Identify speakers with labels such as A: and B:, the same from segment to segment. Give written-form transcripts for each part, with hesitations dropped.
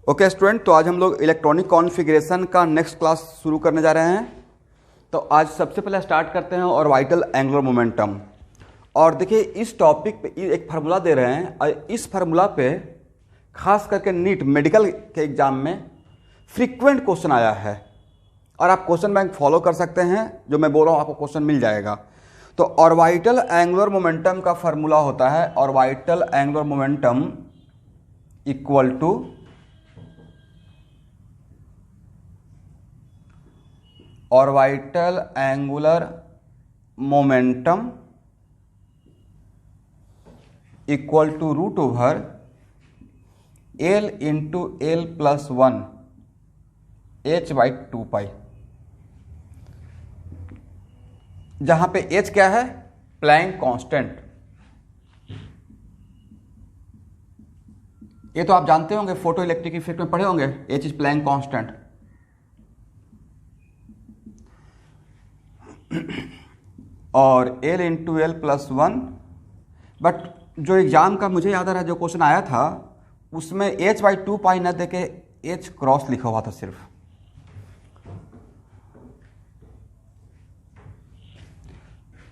A: Okay student, तो आज हम लोग इलेक्ट्रॉनिक कॉन्फ़िगरेशन का नेक्स्ट क्लास शुरू करने जा रहे हैं। तो आज सबसे पहले स्टार्ट करते हैं ऑर्बिटल एंगुलर मोमेंटम। और देखिए इस टॉपिक पे एक फार्मूला दे रहे हैं और इस फार्मूला पे खास करके नीट मेडिकल के एग्जाम में फ्रीक्वेंट क्वेश्चन आया है और आप क्वेश्चन बैंक फॉलो कर सकते हैं। जो मैं बोल रहा हूँ आपको क्वेश्चन मिल जाएगा। तो ऑर्बिटल एंगुलर मोमेंटम का फार्मूला होता है orbital angular momentum equal to orbital angular momentum equal to root over l into l plus 1 h by 2 pi, जहां पे एच क्या है? Planck constant. ये तो आप जानते होंगे, फोटो इलेक्ट्रिक इफेक्ट में पढ़े होंगे, एच इज प्लैंक कांस्टेंट। और L into l plus 1। But जो एग्जाम का मुझे याद आ रहा है, जो क्वेश्चन आया था उसमें h बाई 2 पाई न देके h क्रॉस लिखा हुआ था सिर्फ।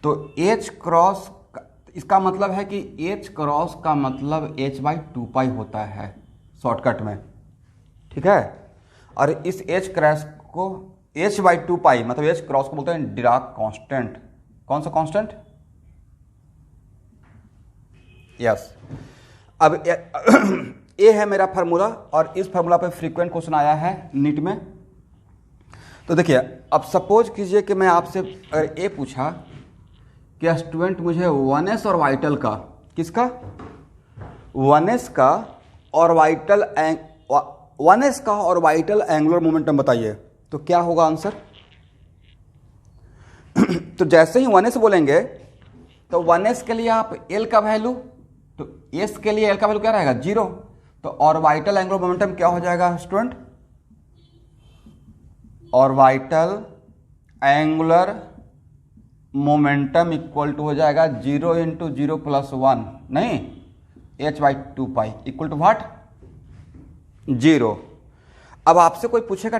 A: तो h क्रॉस इसका मतलब है कि h क्रॉस का मतलब h बाई 2 पाई होता है शॉर्टकट में, ठीक है। और इस h क्रॉस को h बाई 2 पाई मतलब h क्रॉस को बोलते हैं डिराक कांस्टेंट। कौन सा कांस्टेंट? यस। अब ये है मेरा फार्मूला और इस फार्मूला पे फ्रीक्वेंट क्वेश्चन आया है नीट में। तो देखिए, अब सपोज कीजिए कि मैं आपसे अगर ये पूछा कि स्टूडेंट मुझे 1s ऑर्बिटल का, किसका? 1s का ऑर्बिटल 1s का ऑर्बिटल एंगुलर मोमेंटम बताइए, तो क्या होगा आंसर? तो जैसे ही 1s बोलेंगे तो 1s के लिए आप l का वैल्यू, तो s के लिए l का वैल्यू क्या रहेगा? 0। तो ऑर्बिटल एंगुलर मोमेंटम क्या हो जाएगा student? Orbital angular momentum equal to हो जाएगा 0 इंटू 0 प्लस 1, नहीं, h by 2 pi equal to what? 0। अब आपसे कोई पूछेगा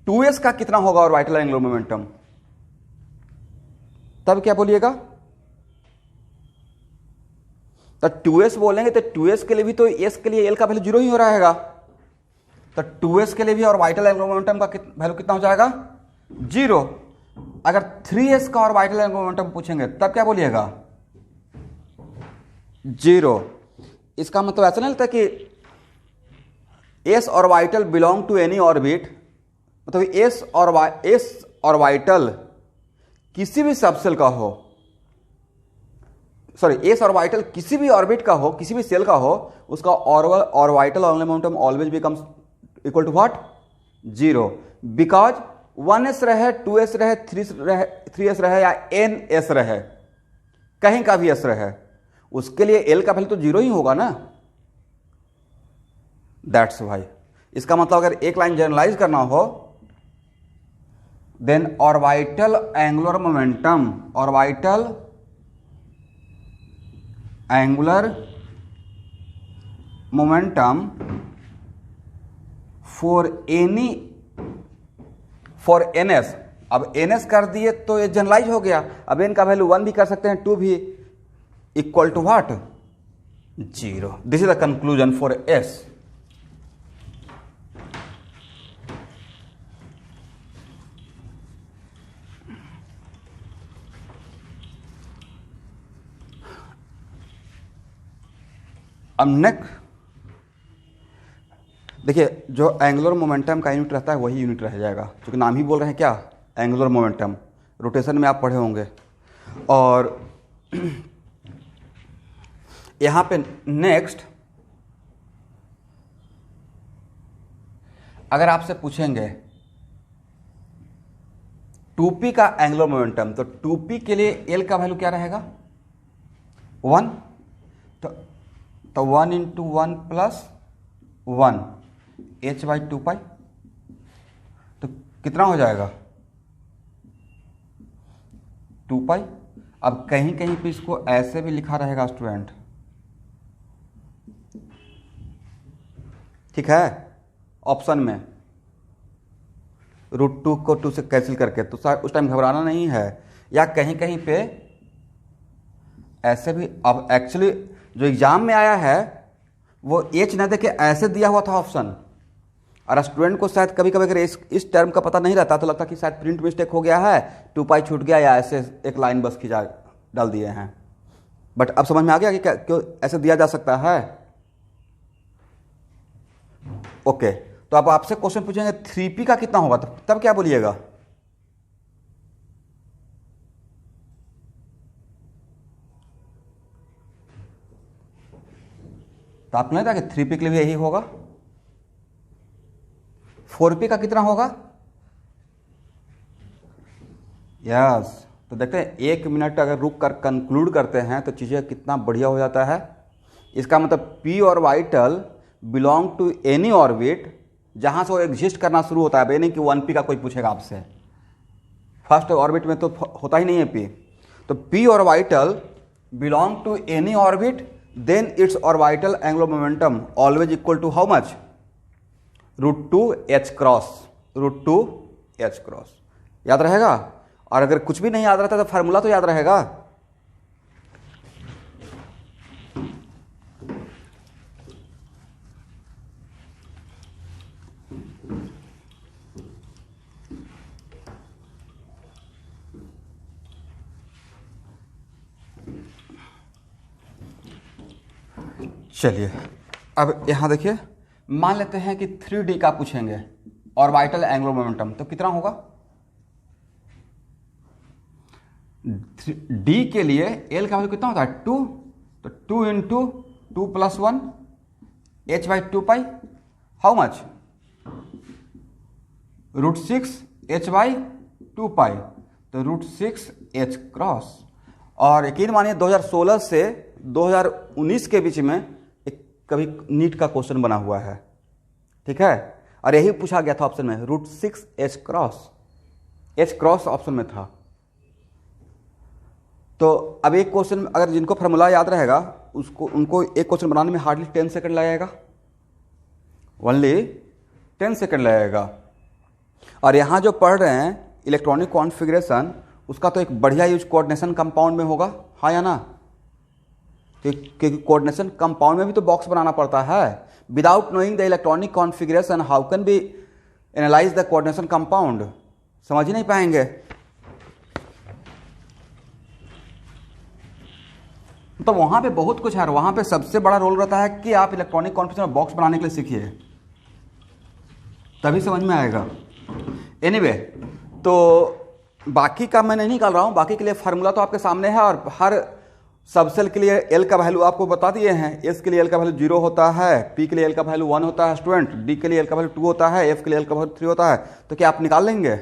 A: 2s का कितना होगा ऑर्बिटल एंगुलर मोमेंटम, तब क्या बोलिएगा? तो 2s बोलेंगे तो 2s के लिए भी तो s के लिए l का वैल्यू 0 ही हो रहेगा। तो 2s के लिए भी ऑर्बिटल एंगुलर मोमेंटम का वैल्यू कितना हो जाएगा? 0। अगर 3s का ऑर्बिटल एंगुलर मोमेंटम पूछेंगे तब क्या बोलिएगा? 0। इसका मतलब ऐसा नहीं लगता कि s orbital belong to any orbit, मतलब s ऑर्बिटल किसी भी सबसेल का हो, सॉरी s ऑर्बिटल किसी भी ऑर्बिट का हो, किसी भी सेल का हो, उसका orbital angular momentum always becomes equal to what? 0। Because 1s रहे, 2s रहे, 3s रहे या ns रहे, कहीं का भी s रहे, उसके लिए l का वैल्यू तो 0 ही होगा ना। That's why. इसका मतलब अगर एक लाइन जनरलाइज करना हो, then orbital angular momentum, orbital angular momentum for ns। अब ns कर दिए तो ये जनरलाइज हो गया। अब n का वैल्यू 1 भी कर सकते हैं, 2 भी, equal to what? 0। This is the conclusion for s। अब नेक्स्ट देखिए, जो एंगुलर मोमेंटम का यूनिट रहता है वही यूनिट रह जाएगा, क्योंकि नाम ही बोल रहे हैं क्या? Angular momentum. रोटेशन में आप पढ़े होंगे। और यहाँ पे नेक्स्ट अगर आपसे पूछेंगे 2p का एंगुलर मोमेंटम, तो 2p के लिए l का वैल्यू क्या रहेगा? 1। तो 1 इंटू 1 प्लस 1 h बाई 2 पाई, तो कितना हो जाएगा? 2 पाई। अब कहीं कहीं पे इसको ऐसे भी लिखा रहेगा स्टूडेंट, ठीक है, ऑप्शन में √2 को 2 से कैंसिल करके, तो उस टाइम घबराना नहीं है। या कहीं कहीं पे ऐसे भी, अब एक्चुअली जो एग्जाम में आया है वो एच न दे के ऐसे दिया हुआ था ऑप्शन, और स्टूडेंट को शायद कभी कभी अगर इस टर्म का पता नहीं रहता तो लगता कि शायद प्रिंट मिस्टेक हो गया है, 2 छूट गया, या ऐसे एक लाइन बस खिंचा डाल दिए हैं। बट अब समझ में आ गया कि क्यों ऐसे दिया जा सकता है। ओके, तो अब आपसे क्वेश्चन पूछेंगे 3p का कितना होगा, तब क्या बोलिएगा? तो आपको नहीं था कि 3p के लिए भी यही होगा। 4p का कितना होगा? यस, तो देखते हैं 1 मिनट अगर रुक कर कंक्लूड करते हैं तो चीज़ें कितना बढ़िया हो जाता है। इसका मतलब p orbital belong to any orbit जहाँ से वो एग्जिस्ट करना शुरू होता है, नहीं कि 1p का कोई पूछेगा आपसे। फर्स्ट ऑर्बिट में तो होता ही नहीं है p। तो p orbital belong to any orbit, then it's orbital angular momentum always equal to how much? √2h cross, √2h cross. याद रहेगा? और अगर कुछ भी नहीं याद रहता तो फार्मूला तो याद रहेगा। चलिए अब यहां देखिए, मान लेते हैं कि 3d का पूछेंगे ऑर्बिटल एंगुलर मोमेंटम, तो कितना होगा? d के लिए l का वैल्यू कितना होता है? 2, तो 2 into 2 + 1 h/2π, how much? √6h/2π, तो √6h क्रॉस। और यकीन मानिए 2016 से 2019 के बीच में एक कभी नीट का क्वेश्चन बना हुआ है, ठीक है, और यही पूछा गया था ऑप्शन में, √6h cross, h cross option में था। तो अब एक क्वेश्चन अगर जिनको फार्मूला याद रहेगा उनको एक क्वेश्चन बनाने में हार्डली 10 सेकंड लगेगा, ओनली 10 सेकंड लगेगा। और यहाँ जो पढ़ रहे हैं इलेक्ट्रॉनिक कॉन्फ़िगरेशन, उसका तो एक बढ़िया यूज कोऑर्डिनेशन कंपाउंड में होगा, हाँ या ना? क्योंकि कोऑर्डिनेशन कंपाउंड में भी तो बॉक्स बनाना पड़ता है। Without knowing the electronic configuration how can be analyse the coordination compound? समझ ही नहीं पाएंगे। तो वहां पे बहुत कुछ है, वहां पे सबसे बड़ा रोल रहता है कि आप इलेक्ट्रॉनिक कॉन्फ़िगरेशन में बॉक्स बनाने के लिए सीखिए, तभी समझ में आएगा। एनीवे, तो बाकी का मैं नहीं निकाल रहा हूं, बाकी के लिए फार्मूला तो आपके सामने है, और हर सबसेल के लिए एल का वैल्यू आपको बता दिए हैं। एस के लिए एल का वैल्यू 0 होता है, पी के लिए एल का वैल्यू 1 होता है स्टूडेंट, डी के लिए एल का वैल्यू 2 होता है, एफ के लिए एल का वैल्यू 3 होता है। तो क्या आप निकाल लेंगे?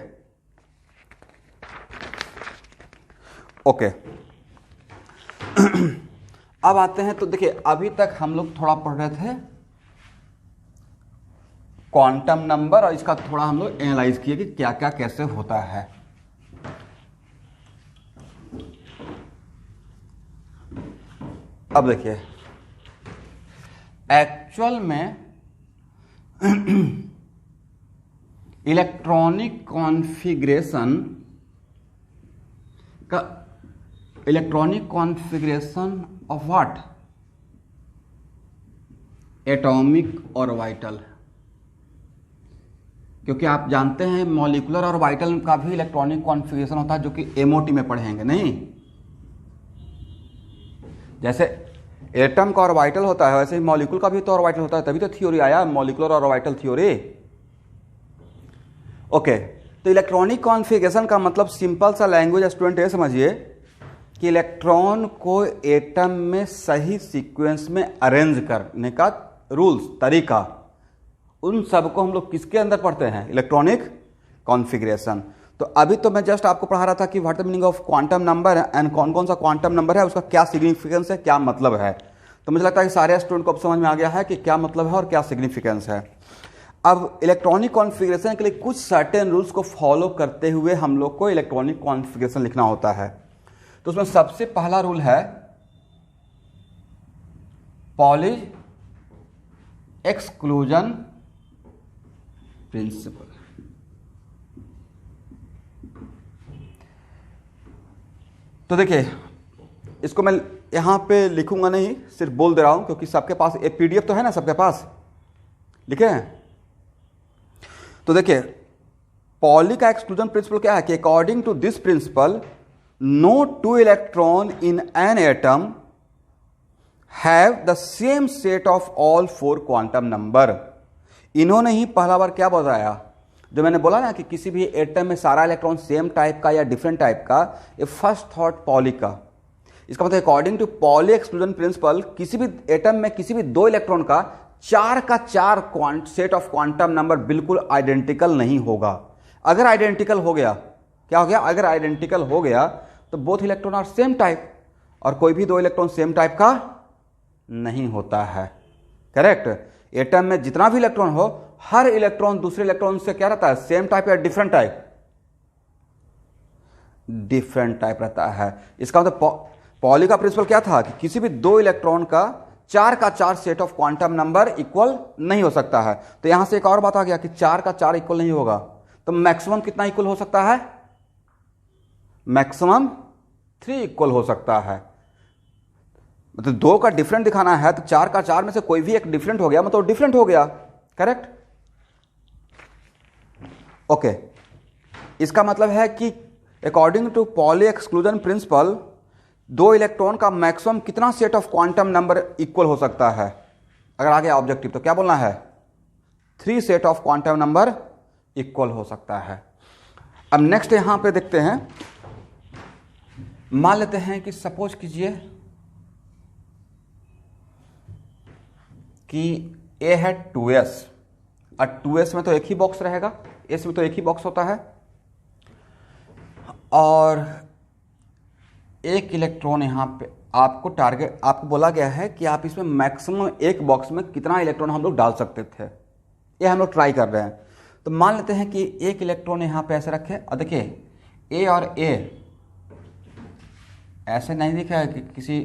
A: ओके। अब आते हैं, तो देखिए अभी तक हम लोग थोड़ा पढ़ रहे थे क्वांटम नंबर, और इसका थोड़ा हम लोग एनालाइज किए कि क्या क्या कैसे होता है। अब देखिए एक्चुअल में electronic configuration of what? Atomic orbital. क्योंकि आप जानते हैं मॉलिक्यूलर ऑर्बिटल का भी इलेक्ट्रॉनिक कॉन्फ़िगरेशन होता है, जो कि एमओटी में पढ़ेंगे नहीं। जैसे एटम का ऑर्बिटल होता है वैसे ही मॉलिक्यूल का भी तो ऑर्बिटल होता है, तभी तो थ्योरी आया मॉलिक्यूलर ऑर्बिटल थ्योरी। ओके, तो इलेक्ट्रॉनिक कॉन्फ़िगरेशन का मतलब सिंपल सा लैंग्वेज स्टूडेंट ये समझिए कि इलेक्ट्रॉन को एटम में सही सीक्वेंस में अरेंज करने का रूल्स, तरीका, उन सब को हम लोग किसके अंदर पढ़ते हैं? Electronic configuration. तो अभी तो मैं जस्ट आपको पढ़ा रहा था कि what the meaning of quantum number and कौन कौन सा क्वांटम नंबर है, उसका क्या सिग्निफिकेंस है, क्या मतलब है। तो मुझे लगता है कि सारे स्टूडेंट को अब समझ में आ गया है कि क्या मतलब है और क्या सिग्निफिकेंस है। अब इलेक्ट्रॉनिक कॉन्फ़िगरेशन के लिए कुछ सर्टेन रूल्स को फॉलो करते हुए हम लोग को इलेक्ट्रॉनिक कॉन्फ़िगरेशन लिखना होता है। तो उसमें सबसे पहला रूल है पॉली एक्सक्लूजन प्रिंसिपल। तो देखिए, इसको मैं यहां पे लिखूंगा नहीं, सिर्फ बोल दे रहा हूं, क्योंकि सबके पास एक पीडीएफ तो है ना, सबके पास लिखे हैं। तो देखिए, पॉली का एक्सक्लूजन प्रिंसिपल क्या है कि according to this principle no two electron in an atom have the same set of all 4 quantum number. इन्होंने ही पहला बार क्या बताया, जो मैंने बोला ना कि किसी भी एटम में सारा इलेक्ट्रॉन सेम टाइप का या डिफरेंट टाइप का, ये फर्स्ट थॉट पॉली का। इसका मतलब according to Pauli exclusion principle किसी भी एटम में किसी भी 2 इलेक्ट्रॉन का 4 का 4 सेट ऑफ क्वांटम नंबर बिल्कुल आइडेंटिकल नहीं होगा। अगर आइडेंटिकल हो गया, क्या हो गया, अगर आइडेंटिकल हो गया तो both electron are same type, और कोई भी 2 इलेक्ट्रॉन सेम टाइप का नहीं होता है। करेक्ट। एटम में जितना भी इलेक्ट्रॉन हो, हर इलेक्ट्रॉन दूसरे इलेक्ट्रॉन से क्या रहता है, सेम टाइप या डिफरेंट टाइप, डिफरेंट टाइप रहता है। इसका मतलब पॉली का प्रिंसिपल क्या था कि किसी भी 2 इलेक्ट्रॉन का 4 का 4 set of quantum number equal नहीं हो सकता है। तो यहां से एक और बात आ गया कि 4 का 4 इक्वल नहीं होगा, तो मैक्सिमम कितना इक्वल हो सकता है, मैक्सिमम 3 इक्वल हो सकता है। मतलब 2 का डिफरेंट दिखाना है तो 4 का 4 में से कोई भी एक डिफरेंट हो गया, मतलब डिफरेंट हो गया। करेक्ट। ओके, इसका मतलब है कि according to Pauli exclusion principle 2 electron का मैक्सिमम कितना set of quantum number equal हो सकता है। अगर आ गया ऑब्जेक्टिव तो क्या बोलना है, 3 set of quantum number equal हो सकता है। अब नेक्स्ट यहां पे देखते हैं, मान लेते हैं कि सपोज कीजिए कि ए है 2s, और 2s में तो एक ही बॉक्स रहेगा, s में तो एक ही बॉक्स होता है, और एक इलेक्ट्रॉन यहां पे आपको टारगेट, आपको बोला गया है कि आप इसमें मैक्सिमम एक बॉक्स में कितना इलेक्ट्रॉन हम लोग डाल सकते थे, ये हम लोग ट्राई कर रहे हैं। तो मान लेते हैं कि एक इलेक्ट्रॉन यहां पे ऐसे रखे, और देखिए ए और ए ऐसे नहीं दिखा है कि किसी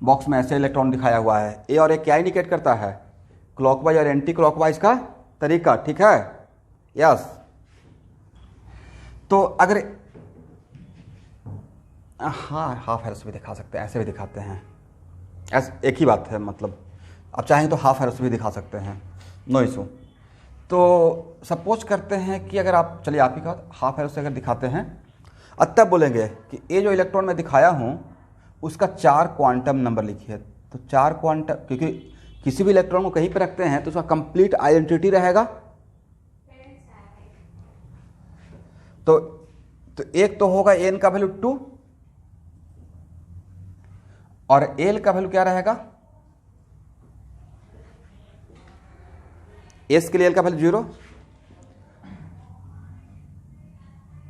A: बॉक्स में ऐसे इलेक्ट्रॉन दिखाया हुआ है। ए और ए क्या इंडिकेट करता है, क्लॉकवाइज और एंटी क्लॉकवाइज का तरीका, ठीक है, यस। तो अगर हाँ, हाफ एरो से भी दिखा सकते हैं, ऐसे भी दिखाते हैं, ऐसे एक ही बात है, मतलब आप चाहें तो हाफ एरो से भी दिखा सकते हैं, नो इशू। तो सपोज करते हैं कि अगर आप, चलिए आप ही का हाफ एरो से अगर दिखाते हैं, तब बोलेंगे कि ये जो इलेक्ट्रॉन मैं दिखाया हूँ उसका 4 क्वांटम नंबर लिखिए। तो 4 क्वांटम, क्योंकि किसी भी इलेक्ट्रॉन को कहीं पर रखते हैं तो उसका कंप्लीट आइडेंटिटी रहेगा। तो एक तो होगा एन का वैल्यू 2, और एल का वैल्यू क्या रहेगा, एस के लिए एल का वैल्यू 0,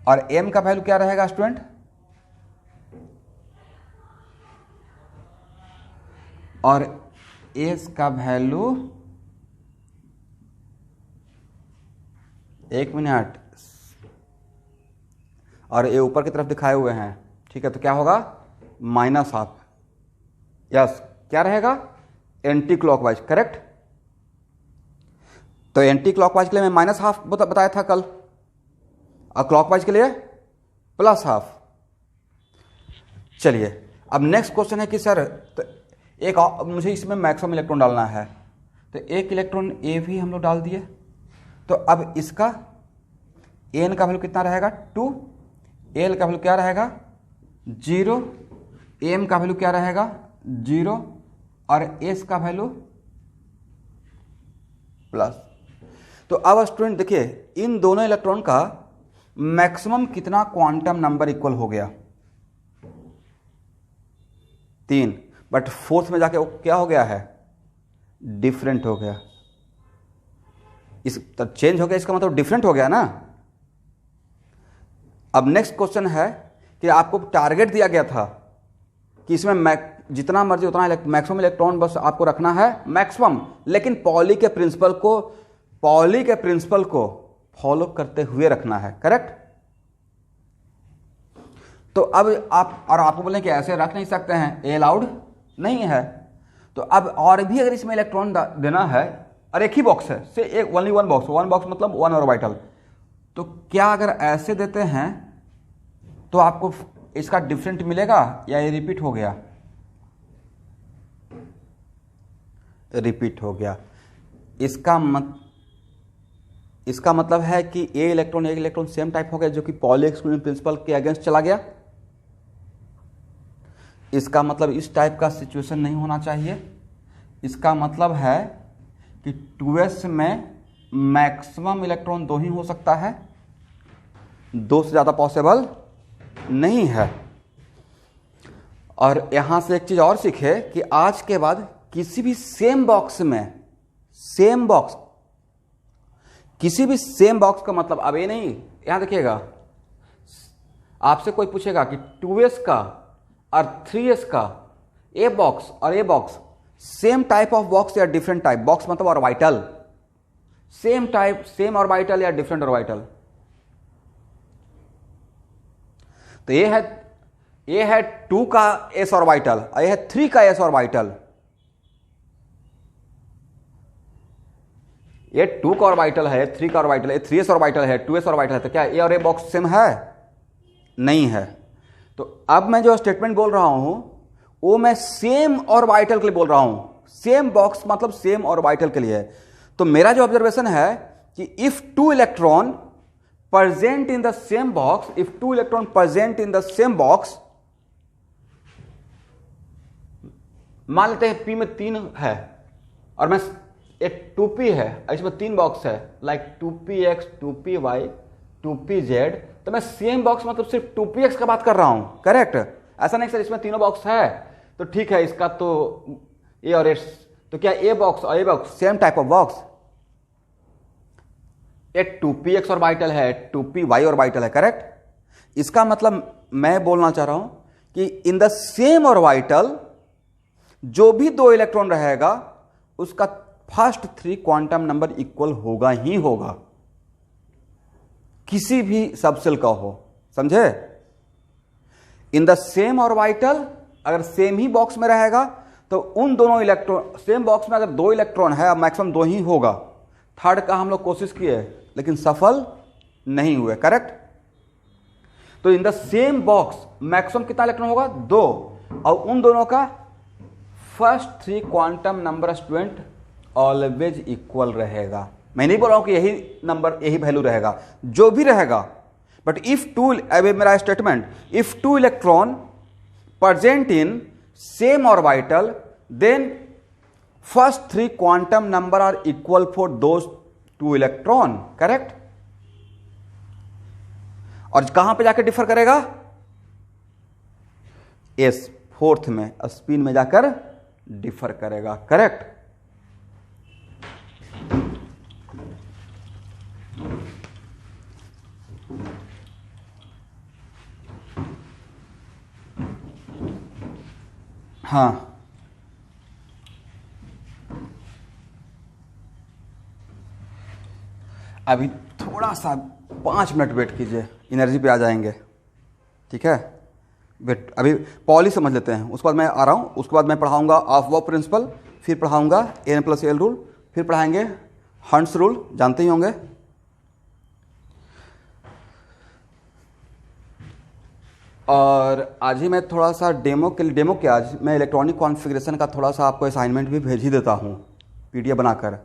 A: और एम का वैल्यू क्या रहेगा स्टूडेंट, और एस का वैल्यू, एक मिनट, और ये ऊपर की तरफ दिखाए हुए हैं, ठीक है, तो क्या होगा, -12, यस, क्या रहेगा, एंटी क्लॉकवाइज। करेक्ट। तो एंटी क्लॉकवाइज के लिए मैं -12 बताया था कल, और क्लॉकवाइज के लिए +12। चलिए अब नेक्स्ट क्वेश्चन है कि सर, तो एक मुझे इसमें मैक्सिमम इलेक्ट्रॉन डालना है, तो एक इलेक्ट्रॉन ए भी हम लोग डाल दिए। तो अब इसका एन का वैल्यू कितना रहेगा, 2, एल का वैल्यू क्या रहेगा, 0, एम का वैल्यू क्या रहेगा, 0, और एस का वैल्यू प्लस। तो अब स्टूडेंट देखिए, इन दोनों इलेक्ट्रॉन का मैक्सिमम कितना क्वांटम नंबर इक्वल हो गया, 3, बट फोर्थ में जाके वो क्या हो गया है, डिफरेंट हो गया। इस चेंज हो गया, इसका मतलब डिफरेंट हो गया ना। अब नेक्स्ट क्वेश्चन है कि आपको टारगेट दिया गया था कि इसमें जितना मर्जी उतना मैक्सिमम इलेक्ट्रॉन बस आपको रखना है, मैक्सिमम, लेकिन पॉली के प्रिंसिपल को फॉलो करते हुए रखना है। करेक्ट। तो अब आपको बोलें कि ऐसे रख नहीं सकते हैं, ए अलाउड नहीं है। तो अब और भी अगर इसमें इलेक्ट्रॉन देना है और एक ही बॉक्स है, से एक ओनली वन बॉक्स मतलब वन ऑर्बिटल। तो क्या अगर ऐसे देते हैं तो आपको इसका डिफरेंट मिलेगा या ये रिपीट हो गया? रिपीट हो गया। इसका मतलब है कि एक इलेक्ट्रॉन सेम टाइप हो गया, जो कि पॉली एक्सक्लूजन प्रिंसिपल के अगेंस्ट चला गया। इसका मतलब इस टाइप का सिचुएशन नहीं होना चाहिए। इसका मतलब है कि 2s में मैक्सिमम इलेक्ट्रॉन 2 ही हो सकता है, 2 से ज़्यादा पॉसिबल नहीं है। और यहां से एक चीज और सीखे कि आज के बाद किसी भी सेम बॉक्स का मतलब, अब ये नहीं, यहां देखिएगा, आपसे कोई पूछेगा कि 2s का और 3s का ए बॉक्स और a box same type of box या डिफरेंट टाइप बॉक्स, मतलब orbital same type, same orbital या डिफरेंट ऑर्बिटल। तो ये है 2 का s ऑर्बिटल और ये है 3 का s ऑर्बिटल। ये 2 का ऑर्बिटल है, 3 का ऑर्बिटल है, 3s ऑर्बिटल है, 2s ऑर्बिटल है। तो क्या ए और ए बॉक्स सेम है? नहीं है। तो अब मैं जो स्टेटमेंट बोल रहा हूं वो मैं सेम ऑर्बिटल के लिए बोल रहा हूं। सेम बॉक्स मतलब सेम ऑर्बिटल के लिए है। तो मेरा जो ऑब्जर्वेशन है कि if 2 electron present in the same box, if 2 electron present in the same box, मान लेते हैं P में 3 है और मैं एक 2p है, इसमें 3 बॉक्स है, लाइक 2px, 2py, 2pz, तो मैं सेम बॉक्स मतलब सिर्फ 2px का बात कर रहा हूं, करेक्ट? ऐसा नहीं सर इसमें तीनों बॉक्स है तो ठीक है, इसका तो ए और एस, तो क्या ए बॉक्स और a box same type of box? एक 2px ऑर्बिटल है, 2py ऑर्बिटल है, करेक्ट? इसका मतलब मैं बोलना चाह रहा हूं कि इन द सेम ऑर्बिटल जो भी 2 इलेक्ट्रॉन रहेगा उसका फर्स्ट 3 क्वांटम नंबर इक्वल होगा ही होगा, किसी भी सबसेल का हो, समझे? इन द सेम ऑर्बिटल अगर सेम ही बॉक्स में रहेगा तो उन दोनों इलेक्ट्रॉन, सेम बॉक्स में अगर 2 इलेक्ट्रॉन है, अब मैक्सिमम 2 ही होगा। थर्ड का हम लोग कोशिश किए लेकिन सफल नहीं हुए, करेक्ट? तो in the same box maximum कितना इलेक्ट्रॉन होगा? 2, और उन दोनों का first 3 quantum number student always equal रहेगा। मैं नहीं बोल रहा हूं कि यही नंबर, यही वैल्यू रहेगा, जो भी रहेगा, बट इफ 2, अब मेरा statement, if 2 electron present in same orbital then first 3 quantum number are equal for those 2 electron, correct? और कहां पे जाकर डिफर करेगा? एस फोर्थ में, स्पिन में जाकर डिफर करेगा, करेक्ट? हाँ, अभी थोड़ा सा 5 मिनट वेट कीजिए, एनर्जी पे आ जाएंगे, ठीक है? वेट, अभी पॉली समझ लेते हैं, उसके बाद मैं आ रहा हूँ। उसके बाद मैं पढ़ाऊंगा ऑफ-बॉब प्रिंसिपल, फिर पढ़ाऊंगा n+l रूल, फिर पढ़ाएंगे हंट्स रूल, जानते ही होंगे। और आज ही मैं थोड़ा सा डेमो के आज मैं इलेक्ट्रॉनिक कॉन्फ़िगरेशन का थोड़ा सा आपको असाइनमेंट भी भेज ही देता हूँ PDF बनाकर,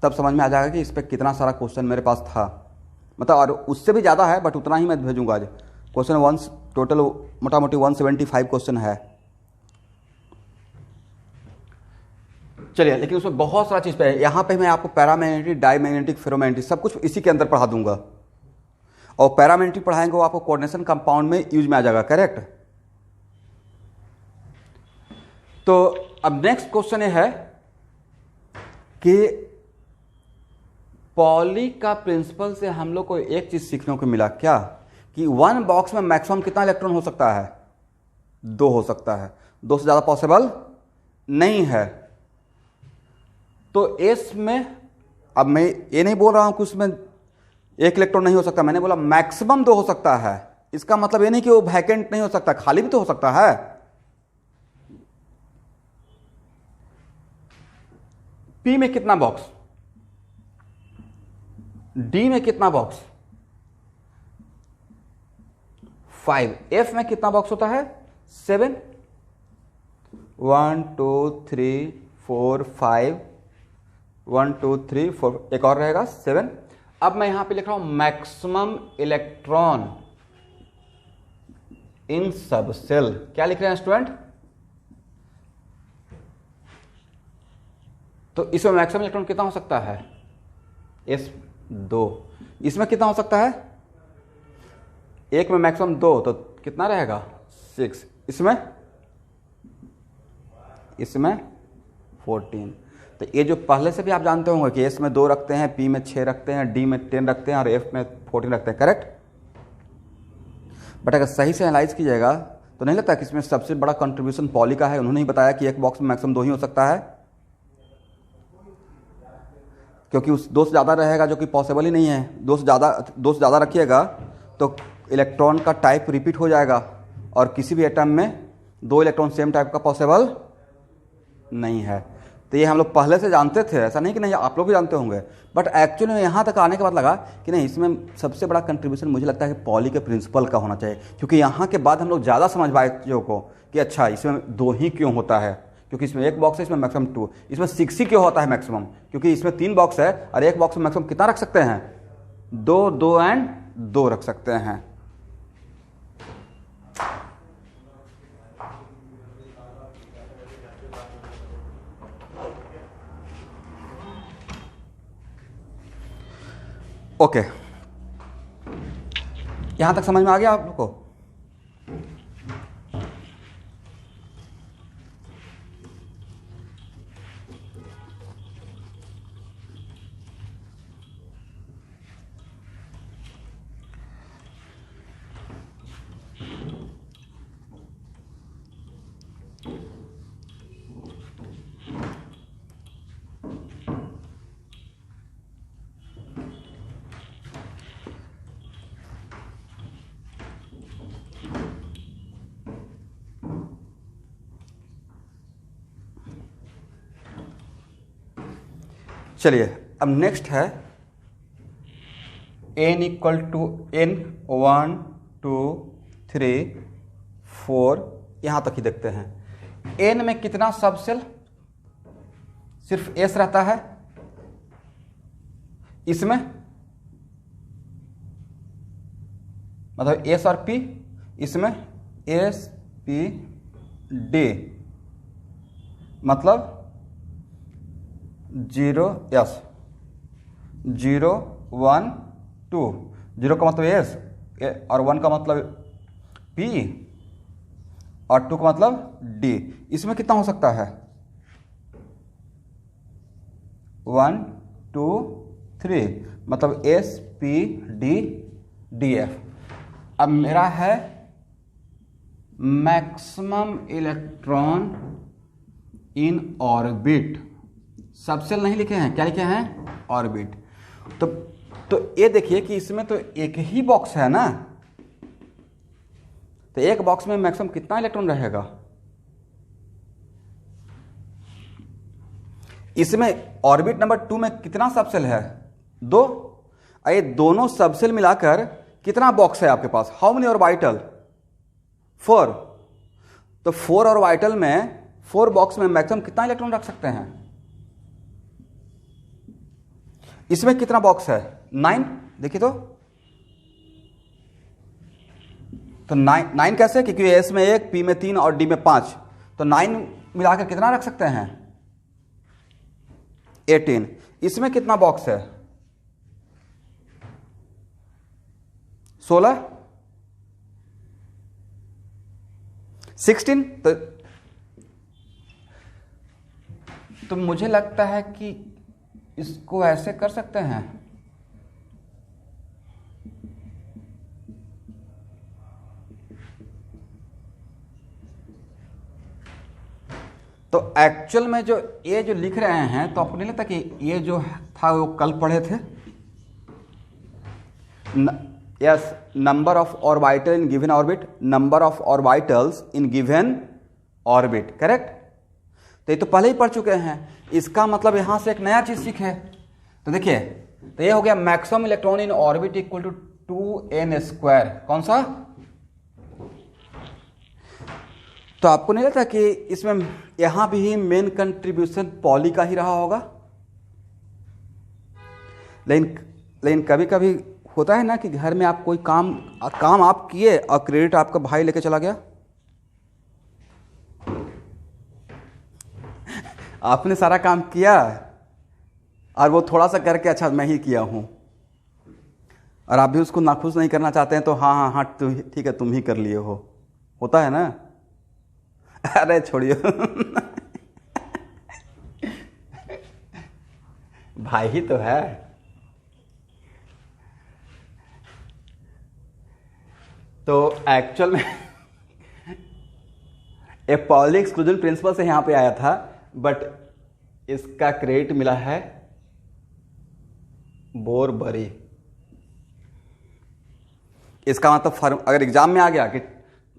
A: तब समझ में आ जाएगा कि इस पर कितना सारा क्वेश्चन मेरे पास था, मतलब और उससे भी ज़्यादा है, बट उतना ही मैं भेजूंगा आज। क्वेश्चन 1 टोटल मोटा मोटी 175 क्वेश्चन है। चलिए, लेकिन उसमें बहुत सारा चीज़ पे है। यहाँ पे मैं आपको पैरामैग्नेटिक, डायमैग्नेटिक, फेरोमैग्नेटिक सब कुछ इसी के अंदर पढ़ा दूंगा, और पैरामैग्नेटिक पढ़ाएंगे वो आपको कोऑर्डिनेशन कंपाउंड में यूज में आ जाएगा, करेक्ट? तो अब नेक्स्ट क्वेश्चन ये है कि पॉली का प्रिंसिपल से हम लोग को एक चीज सीखने को मिला, क्या? कि 1 बॉक्स में मैक्सिमम कितना इलेक्ट्रॉन हो सकता है? 2 हो सकता है, 2 से ज्यादा पॉसिबल नहीं है। तो एस में, अब मैं ये नहीं बोल रहा हूं कि उसमें 1 इलेक्ट्रॉन नहीं हो सकता, मैंने बोला मैक्सिमम 2 हो सकता है। इसका मतलब ये नहीं कि वो वैकेंट नहीं हो सकता, खाली भी तो हो सकता है। पी में कितना बॉक्स? डी में कितना बॉक्स 5, एफ में कितना बॉक्स होता है 7, 1 2 3 4 5, 1 2 3 4, एक और रहेगा 7। अब मैं यहां पे लिख रहा हूं मैक्सिमम इलेक्ट्रॉन इन सब सेल। क्या लिख रहे हैं स्टूडेंट? तो इसमें मैक्सिमम इलेक्ट्रॉन कितना हो सकता है S2। इसमें कितना हो सकता है? एक में मैक्सिमम 2, तो कितना रहेगा 6। इसमें 14। तो ये जो पहले से भी आप जानते होंगे कि एस में 2 रखते हैं, पी में 6 रखते हैं, डी में 10 रखते हैं और एफ में 14 रखते हैं, करेक्ट। बट अगर सही से एनालाइज कीजिएगा तो नहीं लगता कि इसमें सबसे बड़ा कंट्रीब्यूशन पॉली का है। उन्होंने ही बताया कि एक बॉक्स में मैक्सिमम 2 ही हो सकता है, क्योंकि उस 2 से ज़्यादा रहेगा जो कि पॉसिबल ही नहीं है। 2 से ज़्यादा रखिएगा तो इलेक्ट्रॉन का टाइप रिपीट हो जाएगा और किसी भी एटम में 2 इलेक्ट्रॉन सेम टाइप का पॉसिबल नहीं है। तो ये हम लोग पहले से जानते थे, ऐसा नहीं कि नहीं, आप लोग भी जानते होंगे। बट एक्चुअली में यहाँ तक आने के बाद लगा कि नहीं, इसमें सबसे बड़ा कंट्रीब्यूशन मुझे लगता है कि पॉली के प्रिंसिपल का होना चाहिए, क्योंकि यहाँ के बाद हम लोग ज़्यादा समझ पाए चीज़ों को कि अच्छा इसमें 2 ही क्यों होता है, क्योंकि इसमें 1 बॉक्स है, इसमें मैक्सिमम 2। इसमें 6 ही क्यों होता है मैक्सिमम, क्योंकि इसमें 3 बॉक्स है और 1 बॉक्स में मैक्सिमम कितना रख सकते हैं 2, 2 एंड 2 रख सकते हैं। ओके, यहां तक समझ में आ गया आप लोग को? चलिए अब नेक्स्ट है n इक्वल टू n 1 2 3 4, यहां तक ही देखते हैं। n में कितना सबसेल? सिर्फ s रहता है। इसमें मतलब s और p, इसमें s p d, मतलब 0 S 0 1 2, 0 का मतलब S और 1 का मतलब P और 2 का मतलब D। इसमें कितना हो सकता है 1 2 3, मतलब S P D D F। अब मेरा है maximum electron in orbit. Subshell नहीं लिखे हैं, क्या लिखे हैं ऑर्बिट। तो ये देखिए कि इसमें तो एक ही बॉक्स है ना, तो एक बॉक्स में मैक्सिमम कितना इलेक्ट्रॉन रहेगा? इसमें ऑर्बिट नंबर 2 में कितना सबसेल है 2। ये दोनों सबसेल मिलाकर कितना बॉक्स है आपके पास? How many orbital? 4। तो 4 ऑर्बिटल में 4 बॉक्स में मैक्सिमम कितना इलेक्ट्रॉन रख सकते हैं? इसमें कितना बॉक्स है 9। देखिए तो 9 कैसे? क्योंकि एस में 1, पी में 3 और डी में 5, तो 9 मिलाकर कितना रख सकते हैं 18। इसमें कितना बॉक्स है 16 16। तो मुझे लगता है कि इसको ऐसे कर सकते हैं, तो एक्चुअल में जो ये जो लिख रहे हैं, तो आपको नहीं लगता कि ये जो था वो कल पढ़े थे? Yes, number of orbital in given orbit, number of orbitals in given orbit, correct. तो ये तो पहले ही पढ़ चुके हैं। इसका मतलब यहां से एक नया चीज सीखे। तो देखिए तो ये हो गया maximum electron in orbit equal to 2n²। कौन सा? तो आपको नहीं लगता कि इसमें यहां भी मेन कंट्रीब्यूशन पॉली का ही रहा होगा? लेकिन कभी कभी होता है ना कि घर में आप कोई काम आप किए और क्रेडिट आपका भाई लेके चला गया। आपने सारा काम किया और वो थोड़ा सा करके अच्छा मैं ही किया हूं, और आप भी उसको नाखुश नहीं करना चाहते हैं, तो हाँ हाँ हाँ ठीक है तुम ही कर लिए हो। होता है ना? अरे छोड़िए भाई ही तो है। तो एक्चुअल में ए पॉली एक्सक्लूजन प्रिंसिपल से यहां पे आया था, बट इसका क्रेडिट मिला है बोरबरी। इसका मतलब अगर एग्जाम में आ गया कि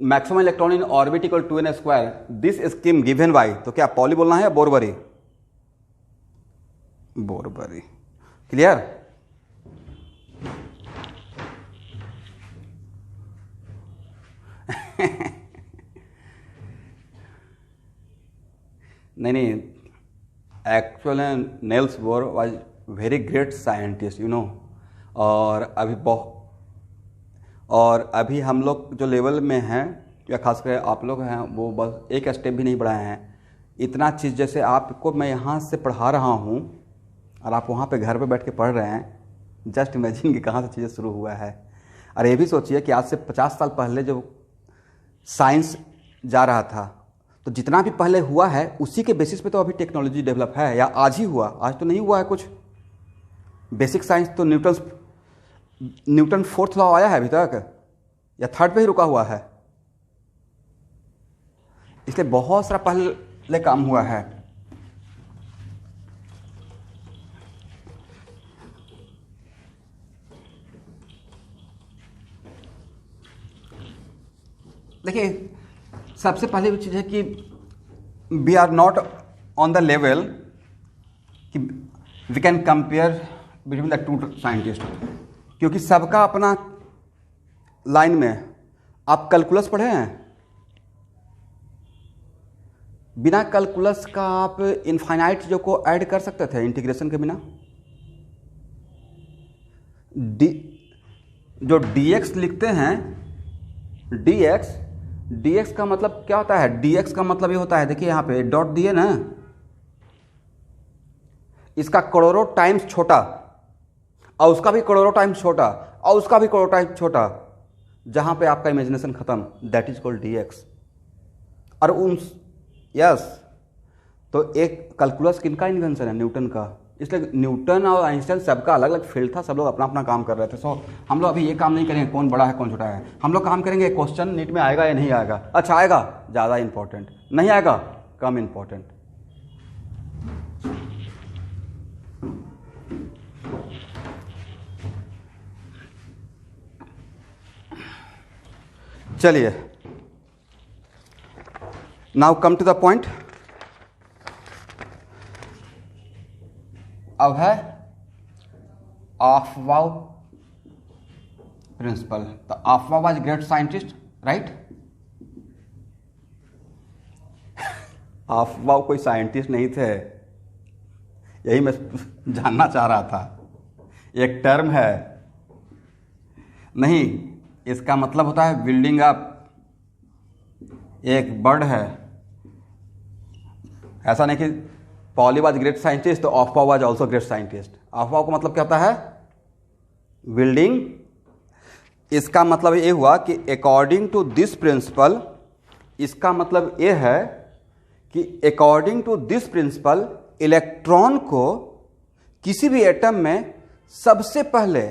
A: maximum electron in orbit equal 2n², this scheme given by, तो क्या पॉली बोलना है या बोरबरी? बोरबरी। क्लियर? नहीं, actually nails bore was very great scientist, you know. और अभी हम लोग जो लेवल में हैं, या खासकर आप लोग हैं, वो बस एक स्टेप भी नहीं बढ़ाए हैं। इतना चीज़ जैसे आपको मैं यहाँ से पढ़ा रहा हूँ और आप वहाँ पे घर पे बैठ के पढ़ रहे हैं, जस्ट इमेजिन कि कहाँ से चीज़ें शुरू हुआ है। और ये भी सोचिए कि आज से 50 साल पहले जो साइंस जा रहा था, तो जितना भी पहले हुआ है उसी के बेसिस पे तो अभी टेक्नोलॉजी डेवलप है, या आज ही हुआ? आज तो नहीं हुआ है कुछ। बेसिक साइंस तो न्यूटन 4th लॉ आया है अभी तक, या 3rd पे ही रुका हुआ है। इसलिए बहुत सारा पहले काम हुआ है। देखिए, सबसे पहले भी चीज़ है कि we are not on the level कि we can compare between the two scientist, क्योंकि सबका अपना लाइन में। आप कैलकुलस पढ़े हैं? बिना कैलकुलस का आप इनफाइनाइट जो को ऐड कर सकते थे इंटीग्रेशन के बिना। जो dx लिखते हैं, dx का मतलब क्या होता है? dx का मतलब ये होता है, देखिए यहाँ पे डॉट दिए ना, इसका करोड़ों टाइम्स छोटा, और उसका भी करोड़ों टाइम्स छोटा, और उसका भी करोड़ों टाइम्स छोटा, जहां पे आपका इमेजिनेशन खत्म, दैट इज कॉल्ड dx। और यस, तो एक कैलकुलस किनका इन्वेंशन है? न्यूटन का। इसलिए न्यूटन और आइंस्टाइन सबका अलग अलग फील्ड था, सब लोग अपना अपना काम कर रहे थे। सो हम लोग अभी ये काम नहीं करेंगे कौन बड़ा है कौन छोटा है, हम लोग काम करेंगे क्वेश्चन नीट में आएगा या नहीं आएगा। अच्छा आएगा, ज़्यादा इंपॉर्टेंट; नहीं आएगा, कम इंपॉर्टेंट। चलिए, now come to the point. अब है अफबाउ प्रिंसिपल। तो Aufbau was great scientist, right? Aufbau कोई साइंटिस्ट नहीं थे, यही मैं जानना चाह रहा था। एक टर्म है, नहीं, इसका मतलब होता है बिल्डिंग अप। एक बर्ड है, ऐसा नहीं कि पॉली वाज ग्रेट साइंटिस्ट तो Aufbau was also great scientist. Aufbau का मतलब क्या होता है? बिल्डिंग। इसका मतलब ये हुआ कि अकॉर्डिंग टू दिस प्रिंसिपल, इसका मतलब ये है कि according to this principle electron को किसी भी एटम में सबसे पहले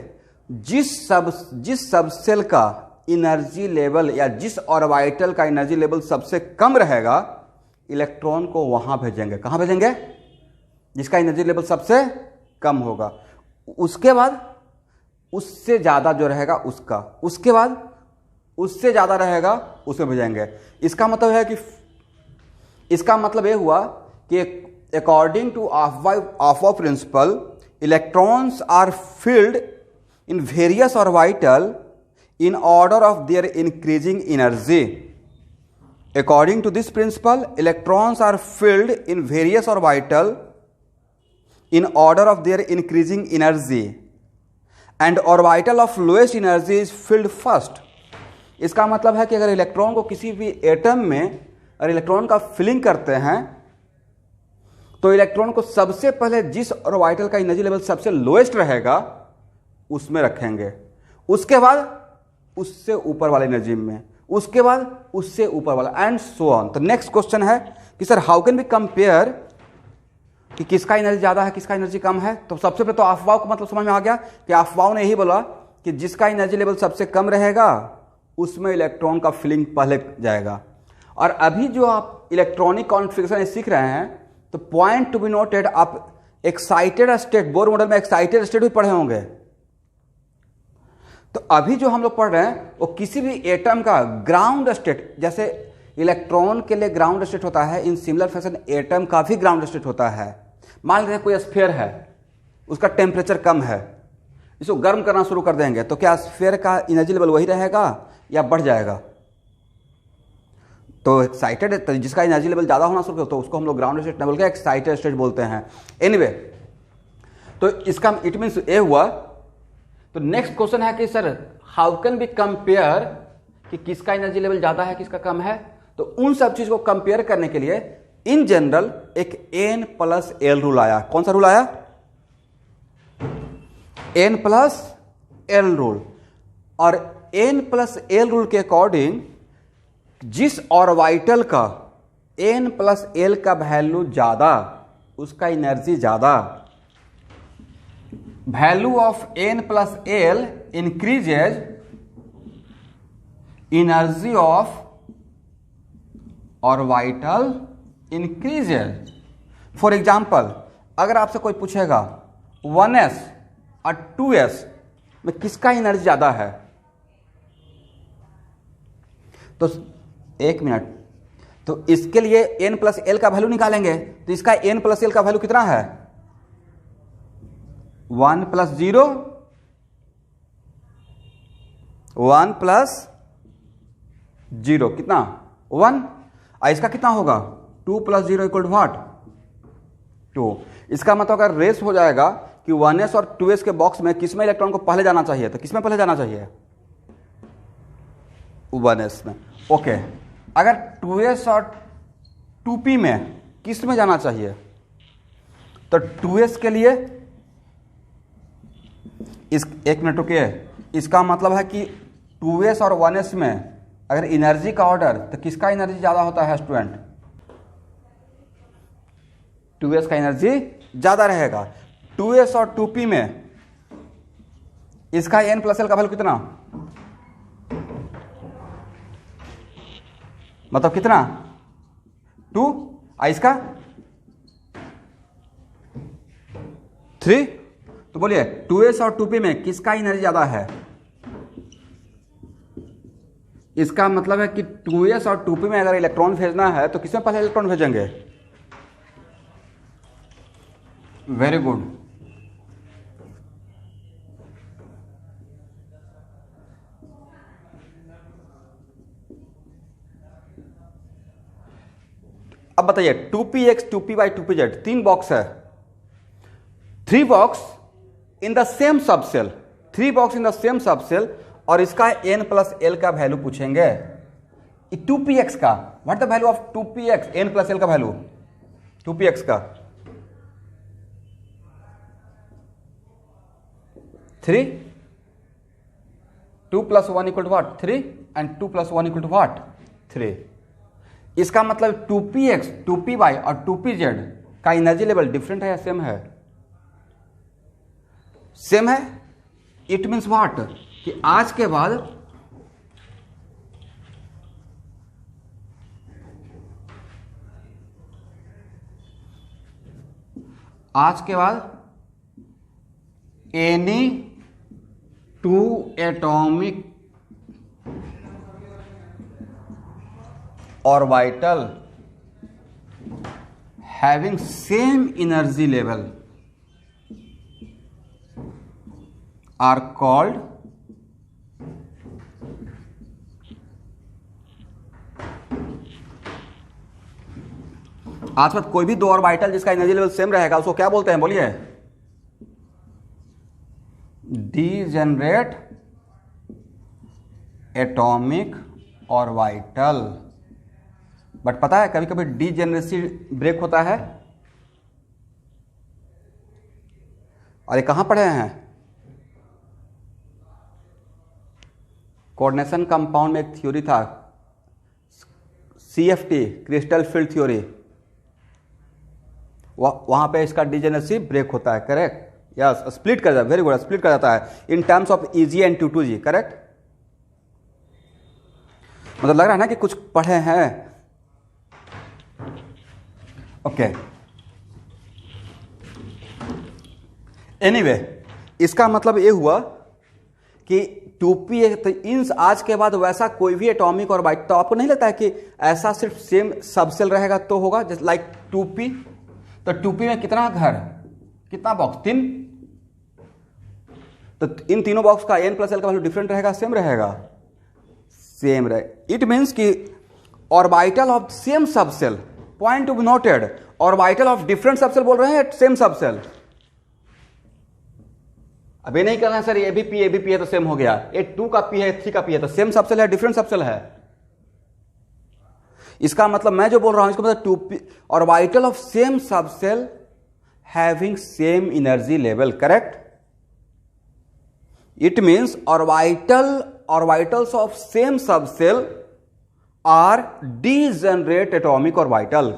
A: जिस सब सेल का एनर्जी लेवल या जिस ऑर्बिटल का एनर्जी लेवल सबसे कम रहेगा, इलेक्ट्रॉन को वहां भेजेंगे। कहां भेजेंगे? जिसका एनर्जी लेवल सबसे कम होगा। उसके बाद उससे ज्यादा जो रहेगा उसका, उसके बाद उससे ज्यादा रहेगा उसमें भेजेंगे। इसका मतलब है कि इसका मतलब यह हुआ कि according to Aufbau principle electrons are filled in various orbital in order of their increasing energy. According to this principle, electrons are filled in various orbital in order of their increasing energy, and orbital of lowest energy is filled first. इसका मतलब है कि अगर electron को किसी भी atom में अगर इलेक्ट्रॉन का फिलिंग करते हैं तो इलेक्ट्रॉन को सबसे पहले जिस ऑर्बिटल का एनर्जी लेवल सबसे लोएस्ट रहेगा उसमें रखेंगे, उसके बाद उससे ऊपर वाले एनर्जी में, उसके बाद उससे ऊपर वाला, एंड सो ऑन. तो नेक्स्ट क्वेश्चन है कि sir how can be compare कि किसका एनर्जी ज्यादा है किसका एनर्जी कम है. तो सबसे पहले तो अफवाह को मतलब समझ में आ गया कि अफवाहों ने यही बोला कि जिसका एनर्जी लेवल सबसे कम रहेगा उसमें इलेक्ट्रॉन का फिलिंग पहले जाएगा. और अभी जो आप इलेक्ट्रॉनिक कॉन्फ़िगरेशन सीख रहे हैं तो पॉइंट टू बी नोटेड, आप एक्साइटेड स्टेट, बोर मॉडल में एक्साइटेड स्टेट भी पढ़े होंगे. तो अभी जो हम लोग पढ़ रहे हैं वो किसी भी एटम का ग्राउंड स्टेट, जैसे इलेक्ट्रॉन के लिए ग्राउंड स्टेट होता है, इन सिमिलर फैशन एटम का भी ग्राउंड स्टेट होता है. मान लीजिए कोई स्फीयर है, उसका टेम्परेचर कम है, इसको गर्म करना शुरू कर देंगे तो क्या स्फीयर का एनर्जी लेवल वही रहेगा या बढ़ जाएगा. तो एक्साइटेड जिसका एनर्जी लेवल ज़्यादा होना शुरू तो उसको हम लोग ग्राउंड स्टेट बोल के एक्साइटेड स्टेट बोलते हैं. एनीवे, तो इसका इट मीन्स ए हुआ. तो नेक्स्ट क्वेश्चन है कि sir how can be compare कि किसका एनर्जी लेवल ज़्यादा है किसका कम है. तो उन सब चीज़ को कंपेयर करने के लिए इन जनरल एक N+L रूल आया. कौन सा रूल आया? N+L rule. और N+L रूल के अकॉर्डिंग जिस ऑर्बिटल का N+L का वैल्यू ज़्यादा उसका एनर्जी ज़्यादा. Value of N+L increases energy of orbital increases. For example, अगर आपसे कोई पूछेगा 1s और 2s में किसका एनर्जी ज़्यादा है, तो एक मिनट, तो इसके लिए N+L का वैल्यू निकालेंगे. तो इसका N+L का वैल्यू कितना है? 1 + 0, 1 + 0 कितना? 1. इसका कितना होगा? 2 + 0 = व्हाट? 2. इसका मतलब अगर रेस हो जाएगा कि 1s और 2s के बॉक्स में किसमें इलेक्ट्रॉन को पहले जाना चाहिए, तो किसमें पहले जाना चाहिए? 1s में. ओके. अगर 2s और 2p में किस में जाना चाहिए, तो 2s के लिए इस एक मिनट रुकिए, इसका मतलब है कि 2s और 1s में अगर एनर्जी का ऑर्डर, तो किसका एनर्जी ज़्यादा होता है स्टूडेंट? 2s का एनर्जी ज़्यादा रहेगा. 2s और 2p में इसका N+L का वैल्यू कितना, मतलब कितना? 2. इसका 3. तो बोलिए 2s और 2p में किसका एनर्जी ज़्यादा है? इसका मतलब है कि 2s और 2p में अगर इलेक्ट्रॉन भेजना है तो किसमें पहले इलेक्ट्रॉन भेजेंगे? Very good. अब बताइए 2px, 2py, 2pz 3 बॉक्स है. 3 box in the same subshell, 3 box in the same subshell, और इसका N+L का वैल्यू पूछेंगे. 2px का what the value of 2px, N+L का वैल्यू 2px का 3. 2 + 1 = व्हाट? 3. And 2 + 1 = what? 3. इसका मतलब 2px, 2py और 2pz का एनर्जी लेवल डिफरेंट है या सेम है? सेम है. इट मीन्स व्हाट कि आज के बाद any 2 atomic orbital having same energy level are called आज बात कोई भी दो ऑर्बिटल जिसका एनर्जी लेवल सेम रहेगा उसको क्या बोलते हैं, बोलिए? Degenerate atomic orbital. बट पता है कभी कभी डीजेनरेसी ब्रेक होता है, और ये कहां पढ़े हैं? कोऑर्डिनेशन कंपाउंड में एक थ्योरी था, CFT, क्रिस्टल फील्ड थ्योरी, वहां पे इसका डीजेनरेसी ब्रेक होता है। करेक्ट, यस, स्प्लिट कर जाता है। वेरी गुड, स्प्लिट कर जाता है in terms of EG and 2,2G। Correct, मतलब लग रहा है ना कि कुछ पढ़े हैं। ओके, एनीवे, इसका मतलब ये हुआ कि 2p, तो इन आज के बाद वैसा कोई भी एटॉमिक ऑर्बिटल, तो आपको नहीं लगता है कि ऐसा सिर्फ सेम सबसेल रहेगा तो होगा, जस्ट लाइक 2p। तो 2p में कितना घर, कितना बॉक्स, 3। तो इन तीनों बॉक्स का n प्लस l का वैल्यू डिफरेंट रहेगा, सेम रहेगा, सेम रहे। इट मीन्स कि orbital of same subshell, point to be noted, orbital of different subshell बोल रहे हैं, सेम सबसेल। अब ये नहीं कहना है सर ये भी p है तो सेम हो गया, ये 2 का p है, 3 का p है, तो सेम सबसेल है, डिफरेंट सबसेल है। इसका मतलब मैं जो बोल रहा हूं इसका मतलब 2p orbital of same subshell having same energy level. Correct, it means orbitals of same subshell are degenerate atomic orbital.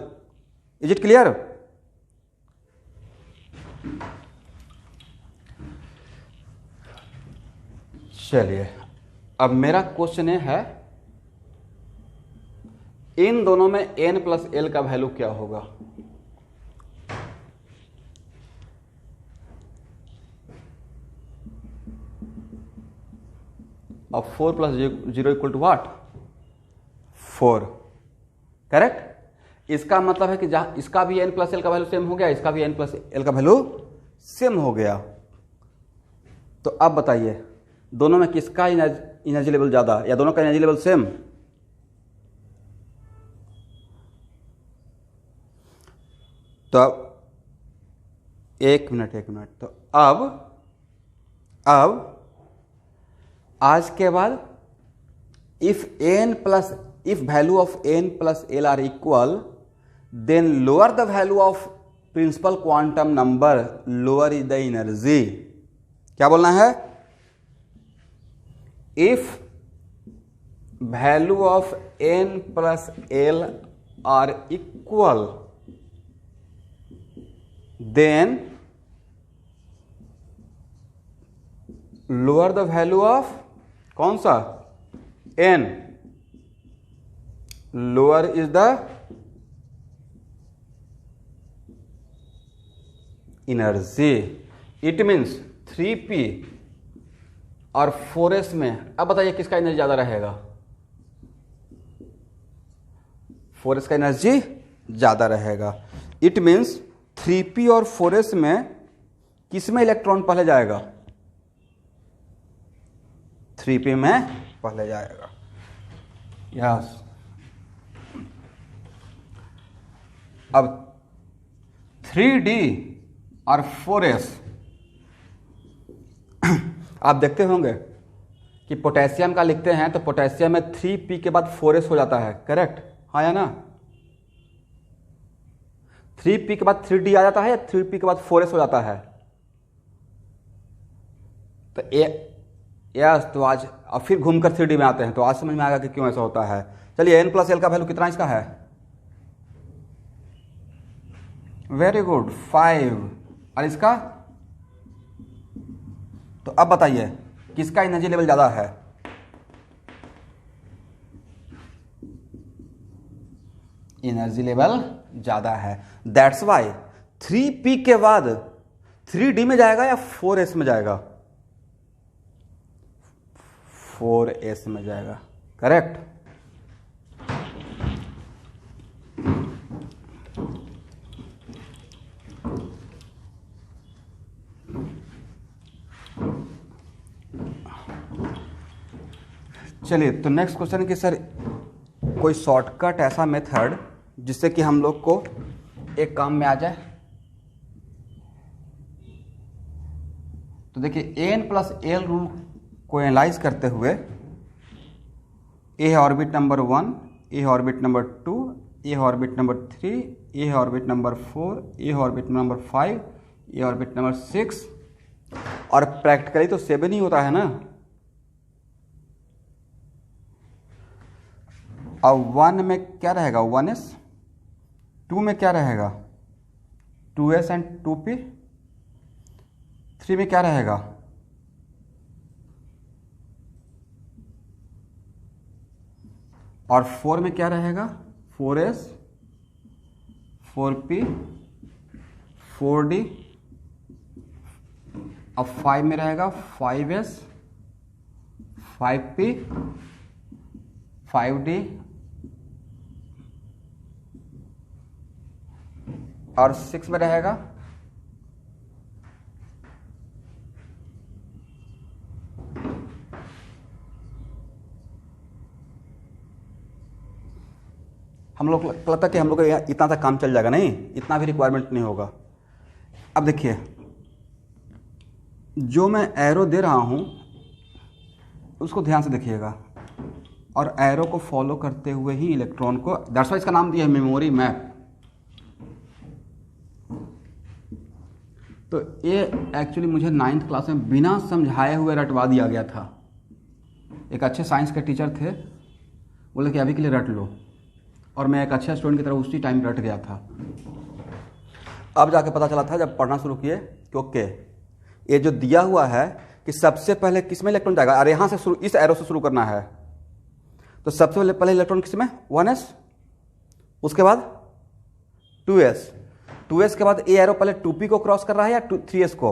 A: Is it clear? चलिए, अब मेरा क्वेश्चन है इन दोनों में n प्लस l का वैल्यू क्या होगा? अब 4 plus 0 equal to what? 4। Correct, इसका मतलब है कि जहां इसका भी n प्लस l का वैल्यू सेम हो गया, इसका भी n प्लस l का वैल्यू सेम हो गया। तो अब बताइए दोनों में किसका एनर्जी लेवल ज्यादा, या दोनों का एनर्जी लेवल सेम? तो एक मिनट। तो अब आज के बाद if value of n plus l are equal, then lower the value of principal quantum number, lower is the energy. क्या बोलना है? If value of n plus l are equal, then lower the value of कौन सा? n, lower is the energy. It means 3p और 4s में, अब बताइए किसका एनर्जी ज्यादा रहेगा? 4s का एनर्जी ज्यादा रहेगा। इट मीन्स 3p और 4s में किसमें इलेक्ट्रॉन पहले जाएगा? 3p में पहले जाएगा। यस, अब 3d और 4s, आप देखते होंगे कि पोटेशियम का लिखते हैं तो पोटेशियम में 3p के बाद 4s हो जाता है। करेक्ट, हाँ या ना? 3p के बाद 3d आ जाता है या 3p के बाद 4s हो जाता है? तो यस, तो आज अब फिर घूमकर 3d में आते हैं, तो आज समझ में आएगा कि क्यों ऐसा होता है। चलिए, n प्लस l का वैल्यू कितना इसका है? Very good, 5। और इसका? तो अब बताइए किसका एनर्जी लेवल ज्यादा है? एनर्जी लेवल ज्यादा है। दैट्स वाई 3p के बाद 3d में जाएगा या 4s में जाएगा? 4s में जाएगा। करेक्ट, चलिए, तो नेक्स्ट क्वेश्चन कि सर कोई शॉर्टकट ऐसा मेथड जिससे कि हम लोग को एक काम में आ जाए। तो देखिए, एन प्लस एल रूल को एनालाइज करते हुए ए है ऑर्बिट नंबर 1, ए है ऑर्बिट नंबर 2, ए है ऑर्बिट नंबर 3, ए है ऑर्बिट नंबर 4, ए है ऑर्बिट नंबर 5, ए है ऑर्बिट नंबर 6, और प्रैक्टिकली तो 7 ही होता है ना। अब 1 में क्या रहेगा, 1s, 2 में क्या रहेगा, 2s एंड 2p, 3 में क्या रहेगा, और 4 में क्या रहेगा, 4s, 4p, 4d, अब 5 में रहेगा 5s, 5p, 5d, और 6 में रहेगा हम लोग लगता है कि हम लोग का इतना तक काम चल जाएगा, नहीं इतना भी रिक्वायरमेंट नहीं होगा। अब देखिए, जो मैं एरो दे रहा हूं उसको ध्यान से देखिएगा, और एरो को फॉलो करते हुए ही इलेक्ट्रॉन को, दैट्स व्हाई इसका नाम दिया है मेमोरी मैप। तो ये एक्चुअली मुझे 9th क्लास में बिना समझाए हुए रटवा दिया गया था। एक अच्छे साइंस के टीचर थे, बोले कि अभी के लिए रट लो, और मैं एक अच्छा स्टूडेंट की तरह उसी टाइम रट गया था। अब जाके पता चला था जब पढ़ना शुरू किए कि ओके, ये जो दिया हुआ है कि सबसे पहले किस में इलेक्ट्रॉन जाएगा, अरे यहाँ से शुरू, इस एरो से शुरू करना है, तो सबसे पहले इलेक्ट्रॉन किस में, 1s, उसके बाद 2s, 2s के बाद ए एरो पहले 2p को क्रॉस कर रहा है या 3s को।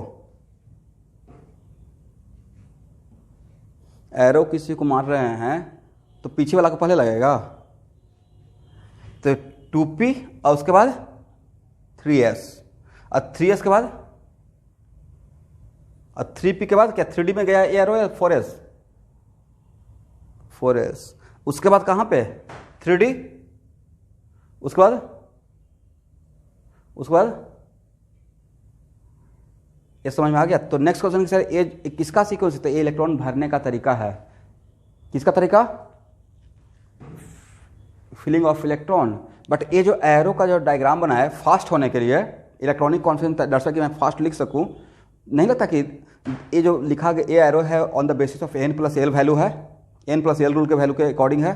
A: एरो किसी को मार रहे हैं तो पीछे वाला को पहले लगेगा, तो 2p और उसके बाद 3s, और 3s के बाद, और 3p के बाद क्या 3d में गया ए एरो या 4s, 4s, उसके बाद कहां पे 3d, उसके बाद ये समझ में आ गया। तो नेक्स्ट क्वेश्चन सर, ये किसका सीक्वेंस है, तो ये इलेक्ट्रॉन भरने का तरीका है। किसका तरीका, फिलिंग ऑफ इलेक्ट्रॉन। बट ये जो एरो का जो डायग्राम बना है फास्ट होने के लिए, इलेक्ट्रॉनिक कॉन्फिगरेशन दर्शक कि मैं फास्ट लिख सकूं, नहीं लगता कि ये जो लिखा गया ए एरो है on the basis of n plus l value है, एन प्लस एल रूल के वैल्यू के अकॉर्डिंग है।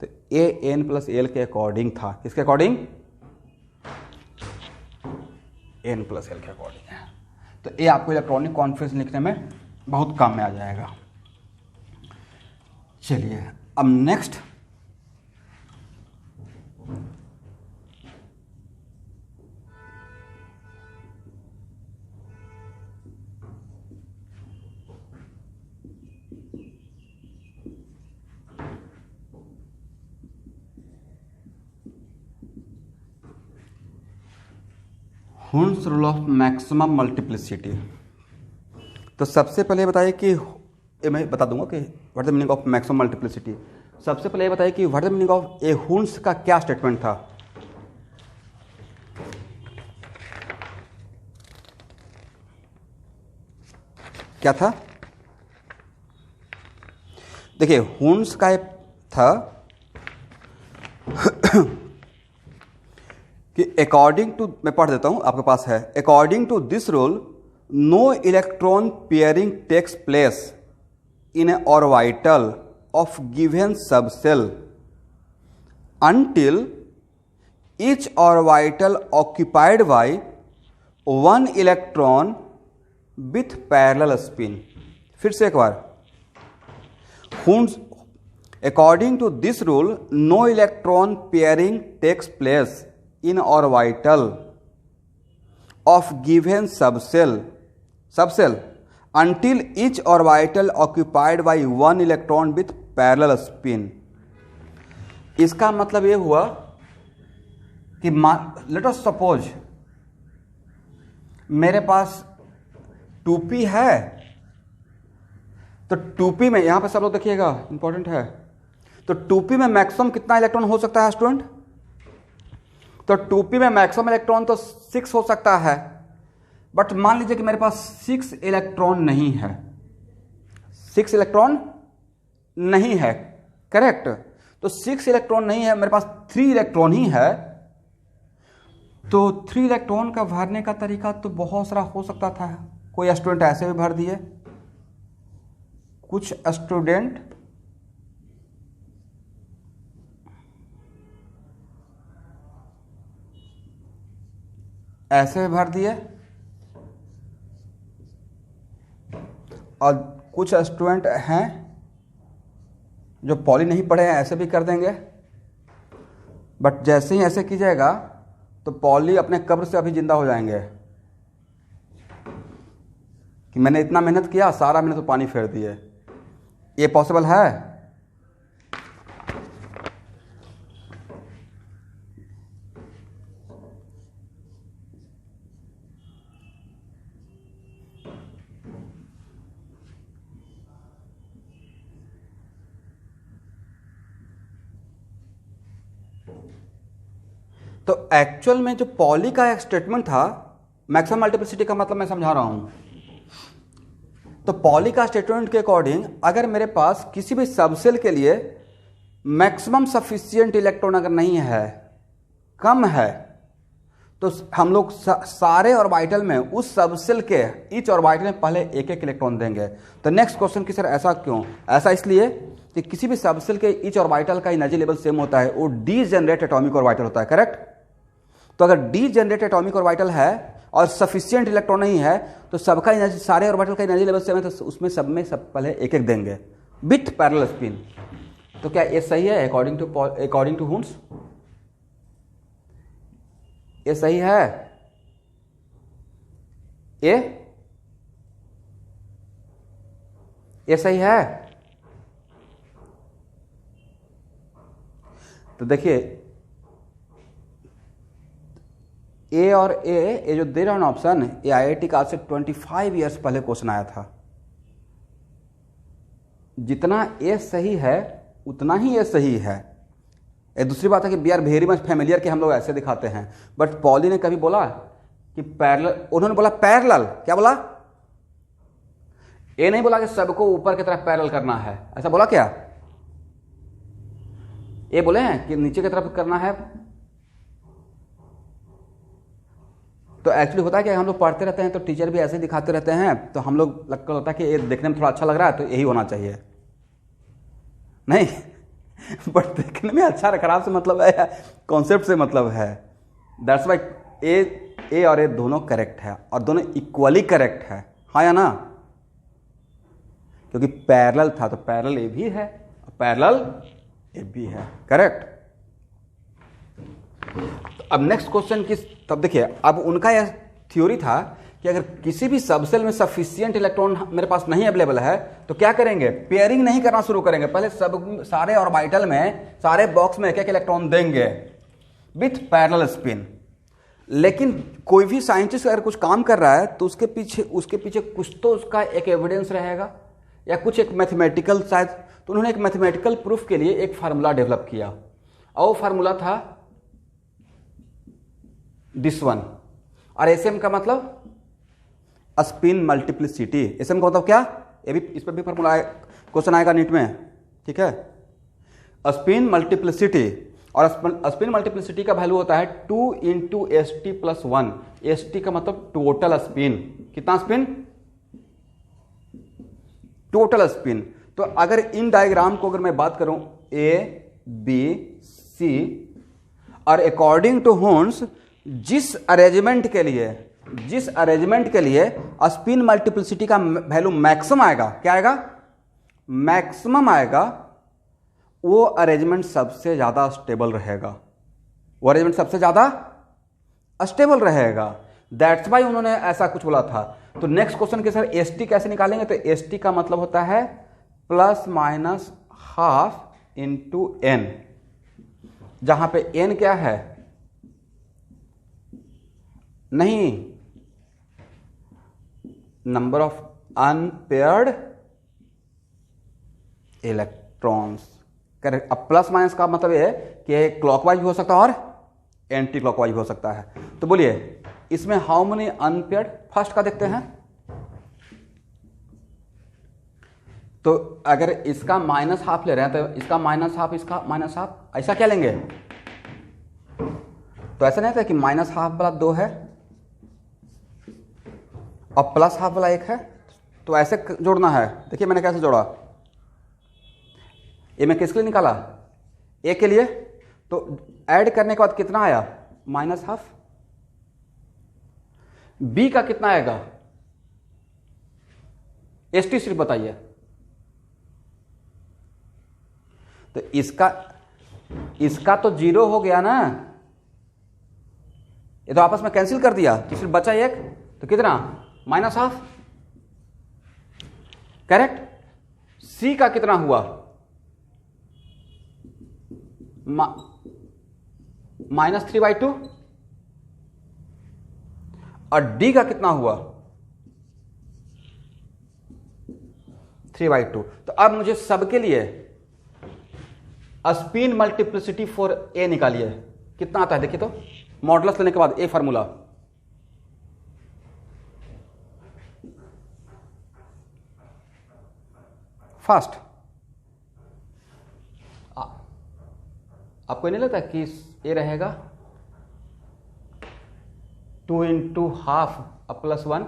A: तो ए एन प्लस एल के अकॉर्डिंग था, किसके अकॉर्डिंग, एन प्लस एल के अकॉर्डिंग है। तो ये आपको इलेक्ट्रॉनिक कॉन्फिगरेशन लिखने में बहुत काम में आ जाएगा। चलिए, अब next Hund's rule of maximum multiplicity. तो सबसे पहले बताइए कि ये मैं बता दूंगा कि what the meaning of maximum multiplicity. सबसे पहले ये बताइए कि what the meaning of A Hund's का क्या स्टेटमेंट था। क्या था, देखिए हुन्स का था कि अकॉर्डिंग टू, मैं पढ़ देता हूं आपके पास है, according to this rule no electron pairing takes place in a orbital of given subcell until each orbital occupied by one electron with parallel spin। फिर से एक बार, according to this rule no electron pairing takes place in orbital of given subcell until each orbital occupied by one electron with parallel spin। इसका मतलब ये हुआ कि let us suppose मेरे पास 2p है तो 2p में, यहाँ पे सब लोग देखिएगा इंपॉर्टेंट है, तो 2p में मैक्सिमम कितना इलेक्ट्रॉन हो सकता है स्टूडेंट? तो 2p में मैक्सिमम इलेक्ट्रॉन तो 6 हो सकता है, बट मान लीजिए कि मेरे पास 6 इलेक्ट्रॉन नहीं है, 6 इलेक्ट्रॉन नहीं है, करेक्ट। तो 6 इलेक्ट्रॉन नहीं है, मेरे पास 3 इलेक्ट्रॉन ही है। तो 3 इलेक्ट्रॉन का भरने का तरीका तो बहुत सारा हो सकता था। कोई स्टूडेंट ऐसे भी भर दिए, कुछ स्टूडेंट ऐसे भी भर दिए, और कुछ स्टूडेंट हैं जो पॉली नहीं पढ़े हैं, ऐसे भी कर देंगे। बट जैसे ही ऐसे कीजिएगा तो पॉली अपने कब्र से अभी जिंदा हो जाएंगे कि मैंने इतना मेहनत किया, सारा मैंने तो पानी फेर दिए। ये पॉसिबल है? तो एक्चुअल में जो पॉली का एक स्टेटमेंट था, मैक्सिमम मल्टीप्लिसिटी का मतलब मैं समझा रहा हूं। तो पॉली का स्टेटमेंट के अकॉर्डिंग अगर मेरे पास किसी भी सबसेल के लिए मैक्सिमम सफिशिएंट इलेक्ट्रॉन अगर नहीं है, कम है, तो हम लोग सारे ऑर्बिटल में उस सबसेल के ईच ऑर्बिटल में पहले एक एक इलेक्ट्रॉन देंगे। तो नेक्स्ट क्वेश्चन कि सर ऐसा क्यों? ऐसा इसलिए कि किसी भी सबसेल के ईच ऑर्बिटल का एनर्जी लेवल सेम होता है, वो डीजेनरेट एटॉमिक ऑर्बिटल होता है, करेक्ट। तो अगर डीजेनरेट एटॉमिक ऑर्बिटल है और सफिशिएंट इलेक्ट्रॉन नहीं है, तो सबका एनर्जी, सारे ऑर्बिटल का एनर्जी लेवल सेम है, तो उसमें सब में सब पहले एक एक देंगे विथ पैरेलल स्पिन। तो क्या ये सही है अकॉर्डिंग टू हुन्स? ये सही है? ये सही है? तो देखिए ए और ये जो दे रहा हूं ना ऑप्शन, ये IIT का आज से 25 ईयर्स पहले क्वेश्चन आया था। जितना ए सही है उतना ही ये सही है। दूसरी बात है कि we are very much familiar के हम लोग ऐसे दिखाते हैं, बट पॉली ने कभी बोला कि पैरेलल? उन्होंने बोला पैरेलल, क्या बोला? ये नहीं बोला कि सबको ऊपर की तरफ पैरेलल करना है, ऐसा बोला क्या? ये बोले हैं कि नीचे की तरफ करना है। तो एक्चुअली होता है कि हम लोग पढ़ते रहते हैं तो टीचर भी ऐसे ही दिखाते रहते हैं, तो हम लोग लगता होता है कि ये देखने में थोड़ा अच्छा लग रहा है तो यही होना चाहिए, नहीं बट देखने में अच्छा खराब से मतलब है, कॉन्सेप्ट से मतलब है। दैट्स वाई ए और ए दोनों करेक्ट है और दोनों इक्वली करेक्ट है, हाँ या ना? क्योंकि पैरेलल था तो पैरेलल ए भी है, पैरेलल ए भी है, करेक्ट। तो अब नेक्स्ट क्वेश्चन की, तब देखिए अब उनका यह थ्योरी था कि अगर किसी भी सबसेल में सफिशिएंट इलेक्ट्रॉन मेरे पास नहीं अवेलेबल है तो क्या करेंगे? पेयरिंग नहीं करना शुरू करेंगे, पहले सारे ऑर्बिटल में, सारे बॉक्स में एक एक इलेक्ट्रॉन देंगे विथ पैरेलल स्पिन। लेकिन कोई भी साइंटिस्ट अगर कुछ काम कर रहा है तो उसके पीछे कुछ तो उसका एक एविडेंस रहेगा या कुछ एक मैथमेटिकल शायद। तो उन्होंने एक मैथमेटिकल प्रूफ के लिए एक फार्मूला डेवलप किया और वो फार्मूला था दिस वन। और एसएम का मतलब स्पिन मल्टीप्लिसिटी। एसएम का मतलब क्या? ये भी, इस पर भी फार्मूला क्वेश्चन आएगा नीट में, ठीक है। स्पिन मल्टीप्लिसिटी, और स्पिन मल्टीप्लिसिटी का वैल्यू होता है 2 इंटू ST प्लस 1। ST का मतलब टोटल स्पिन। कितना स्पिन? Total spin. तो अगर इन डायग्राम को अगर मैं बात करूं A B C, और अकॉर्डिंग टू हुन्स जिस अरेंजमेंट के लिए स्पिन मल्टीप्लिसिटी का वैल्यू मैक्सिमम आएगा, क्या आएगा? मैक्सिमम आएगा, वो अरेंजमेंट सबसे ज्यादा स्टेबल रहेगा, वो अरेंजमेंट सबसे ज्यादा स्टेबल रहेगा। दैट्स वाई उन्होंने ऐसा कुछ बोला था। तो नेक्स्ट क्वेश्चन के सर ST कैसे निकालेंगे? तो ST का मतलब होता है plus minus half into N, जहां पे N क्या है? नहीं, number of unpaired electrons. Correct. अब प्लस माइनस का मतलब ये है कि क्लॉकवाइज भी हो सकता है और एंटी क्लॉकवाइज भी हो सकता है। तो बोलिए इसमें हाउ मेनी अनपेयर्ड, फर्स्ट का देखते हैं। तो अगर इसका माइनस हाफ ले रहे हैं तो इसका माइनस हाफ, इसका माइनस हाफ, ऐसा क्या लेंगे? तो ऐसा नहीं था कि माइनस हाफ वाला 2 है और प्लस हाफ वाला 1 है, तो ऐसे जोड़ना है। देखिए मैंने कैसे जोड़ा, ये मैं किसके लिए निकाला? ए के लिए। तो ऐड करने के बाद कितना आया? Minus half. बी का कितना आएगा? एसटी सिर्फ बताइए। तो इसका तो 0 हो गया ना, ये तो आपस में कैंसिल कर दिया, तो सिर्फ बचा 1। तो कितना? Minus half. करेक्ट। सी का कितना हुआ? -3/2। और डी का कितना हुआ? 3/2। तो अब मुझे सबके लिए स्पिन मल्टीप्लिसिटी फॉर ए निकालिए। कितना आता है देखिए तो, मॉडुलस लेने के बाद ए फार्मूला। फास्ट आपको नहीं लगता कि ए रहेगा 2 × हाफ +1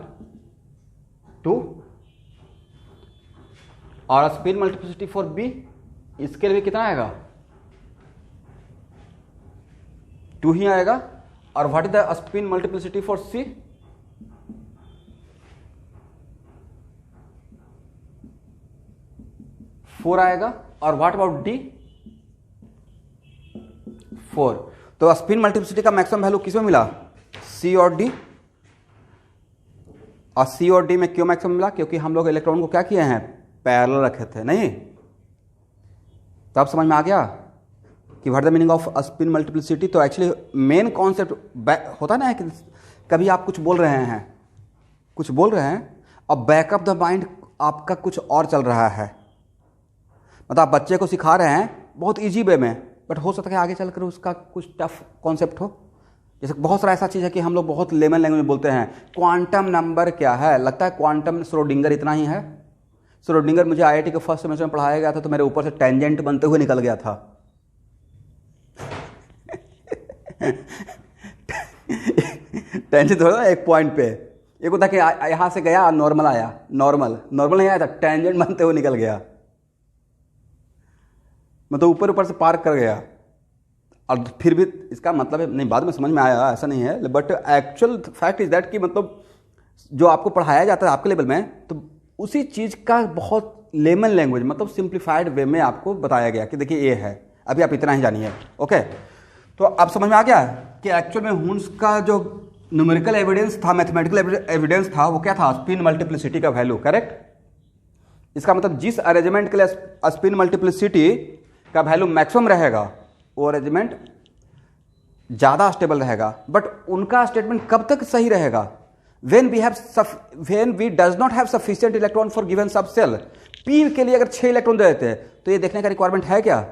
A: 2, और स्पिन मल्टीप्लिसिटी फॉर बी इसके लिए कितना आएगा? 2 ही आएगा। और what is the spin multiplicity for C? 4 आएगा। और व्हाट अबाउट डी? 4। तो स्पिन मल्टीप्लिसिटी का मैक्सिमम वैल्यू किसमें मिला? सी और डी। और सी और डी में क्यों मैक्सिमम मिला? क्योंकि हम लोग इलेक्ट्रॉन को क्या किए हैं? पैरेलल रखे थे, नहीं? तो अब समझ में आ गया कि what the meaning off spin multiplicity. तो एक्चुअली मेन कॉन्सेप्ट होता ना है कि कभी आप कुछ बोल रहे हैं और बैकअप द माइंड आपका कुछ और चल रहा है। मतलब आप बच्चे को सिखा रहे हैं बहुत इजी वे में, बट हो सकता है आगे चलकर उसका कुछ टफ कॉन्सेप्ट हो। जैसे बहुत सारा ऐसा चीज़ है कि हम लोग बहुत लेमन लैंग्वेज में बोलते हैं, क्वांटम नंबर क्या है? लगता है क्वांटम श्रोडिंगर इतना ही है। श्रोडिंगर मुझे आईआईटी के फर्स्ट सेमेस्टर में पढ़ाया गया था, तो मेरे ऊपर से टेंजेंट बनते हुए निकल गया था। टेंजेंट थोड़ा एक पॉइंट पे, एक होता कि यहाँ से गया नॉर्मल आया, नॉर्मल नहीं आया था, टेंजेंट बनते हुए निकल गया, मतलब ऊपर से पार कर गया। और फिर भी इसका मतलब नहीं, बाद में समझ में आया ऐसा नहीं है, but actual fact is that कि मतलब जो आपको पढ़ाया जाता है आपके लेवल में, तो उसी चीज़ का बहुत लेमन लैंग्वेज मतलब सिंप्लीफाइड वे में आपको बताया गया कि देखिए ये है, अभी आप इतना ही जानिए। ओके, तो अब समझ में आ गया कि एक्चुअल में हुन्स का जो न्यूमेरिकल एविडेंस था, मैथमेटिकल एविडेंस था, वो क्या था? स्पिन मल्टीप्लिसिटी का वैल्यू। करेक्ट। इसका मतलब जिस अरेंजमेंट के लिए स्पिन मल्टीप्लिसिटी का वैल्यू मैक्सिमम रहेगा वो अरेंजमेंट ज़्यादा स्टेबल रहेगा। बट उनका स्टेटमेंट कब तक सही रहेगा? when we does not have sufficient electron for given subcell। p के लिए अगर 6 इलेक्ट्रॉन दे देते हैं तो ये देखने का रिक्वायरमेंट है क्या?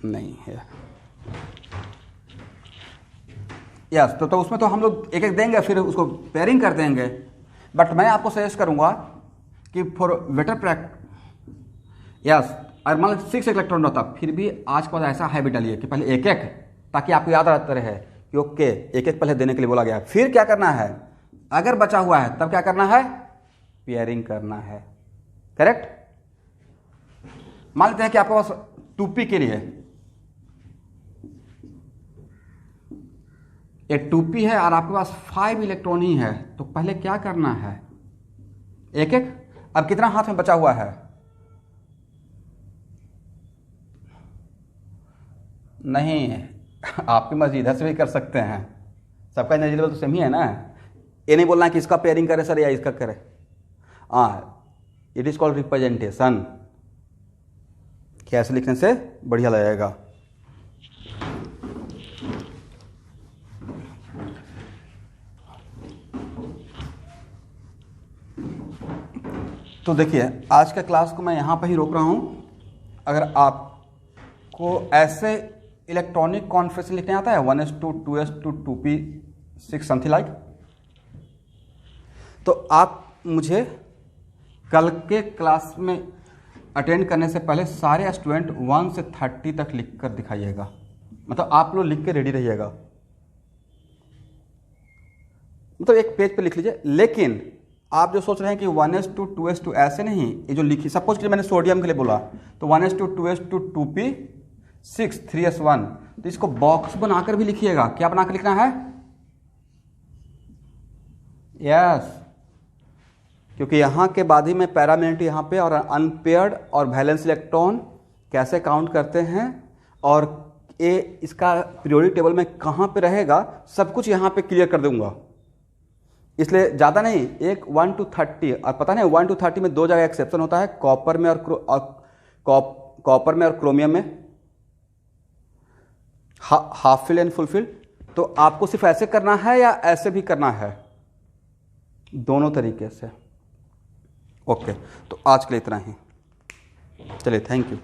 A: नहीं है। यस, तो उसमें तो हम लोग एक एक देंगे, फिर उसको पेयरिंग कर देंगे। बट मैं आपको सजेस्ट करूंगा कि फॉर बेटर प्रैक्टिस, यस, और मान लो 6 इलेक्ट्रॉन रहता, फिर भी आज के बाद ऐसा हैबिट डालिए कि पहले एक एक, ताकि आपको याद रहता रहे कि ओके एक एक पहले देने के लिए बोला गया। फिर क्या करना है? अगर बचा हुआ है तब क्या करना है? पेयरिंग करना है। करेक्ट। मान लेते हैं कि आपके पास 2p के लिए एक 2p है और आपके पास 5 इलेक्ट्रॉन ही है, तो पहले क्या करना है? एक एक। अब कितना हाथ में बचा हुआ है? नहीं, आपकी मर्जी, इधर से भी कर सकते हैं, सबका एनर्जी लेवल तो सेम ही है ना। ये नहीं बोलना है कि इसका पेयरिंग करे सर या इसका करे। It is called representation. कैसे लिखने से बढ़िया लगेगा? तो देखिए आज का क्लास को मैं यहाँ पर ही रोक रहा हूँ। अगर आपको ऐसे इलेक्ट्रॉनिक कॉन्फिगरेशन लिखने आता है 1s2 2s2 2p6 something like, तो आप मुझे कल के क्लास में अटेंड करने से पहले सारे स्टूडेंट 1 से 30 तक लिख कर दिखाइएगा। मतलब आप लोग लिख के रेडी रहिएगा, मतलब एक पेज पे लिख लीजिए। लेकिन आप जो सोच रहे हैं कि 1s2 2s2 ऐसे नहीं, ये जो लिखी सपोज कि मैंने सोडियम के लिए बोला तो 1s2 2s2 2p6 3s1, तो इसको बॉक्स बनाकर भी लिखिएगा। क्या बनाकर लिखना है? यस, क्योंकि यहाँ के बाद ही मैं पैरामेंट यहाँ पे और अनपेयर्ड और वैलेंस इलेक्ट्रॉन कैसे काउंट करते हैं और ये इसका पीरियोडिक टेबल में कहाँ पे रहेगा सब कुछ यहाँ पे क्लियर कर दूंगा। इसलिए ज़्यादा नहीं, एक 1 to 30, और पता नहीं 1 to 30 में दो जगह एक्सेप्शन होता है, कॉपर में और क्रोमियम में, half fill and full fill. तो आपको सिर्फ ऐसे करना है या ऐसे भी करना है? दोनों तरीके से। ओके, तो आज के लिए इतना ही। चलिए, थैंक यू।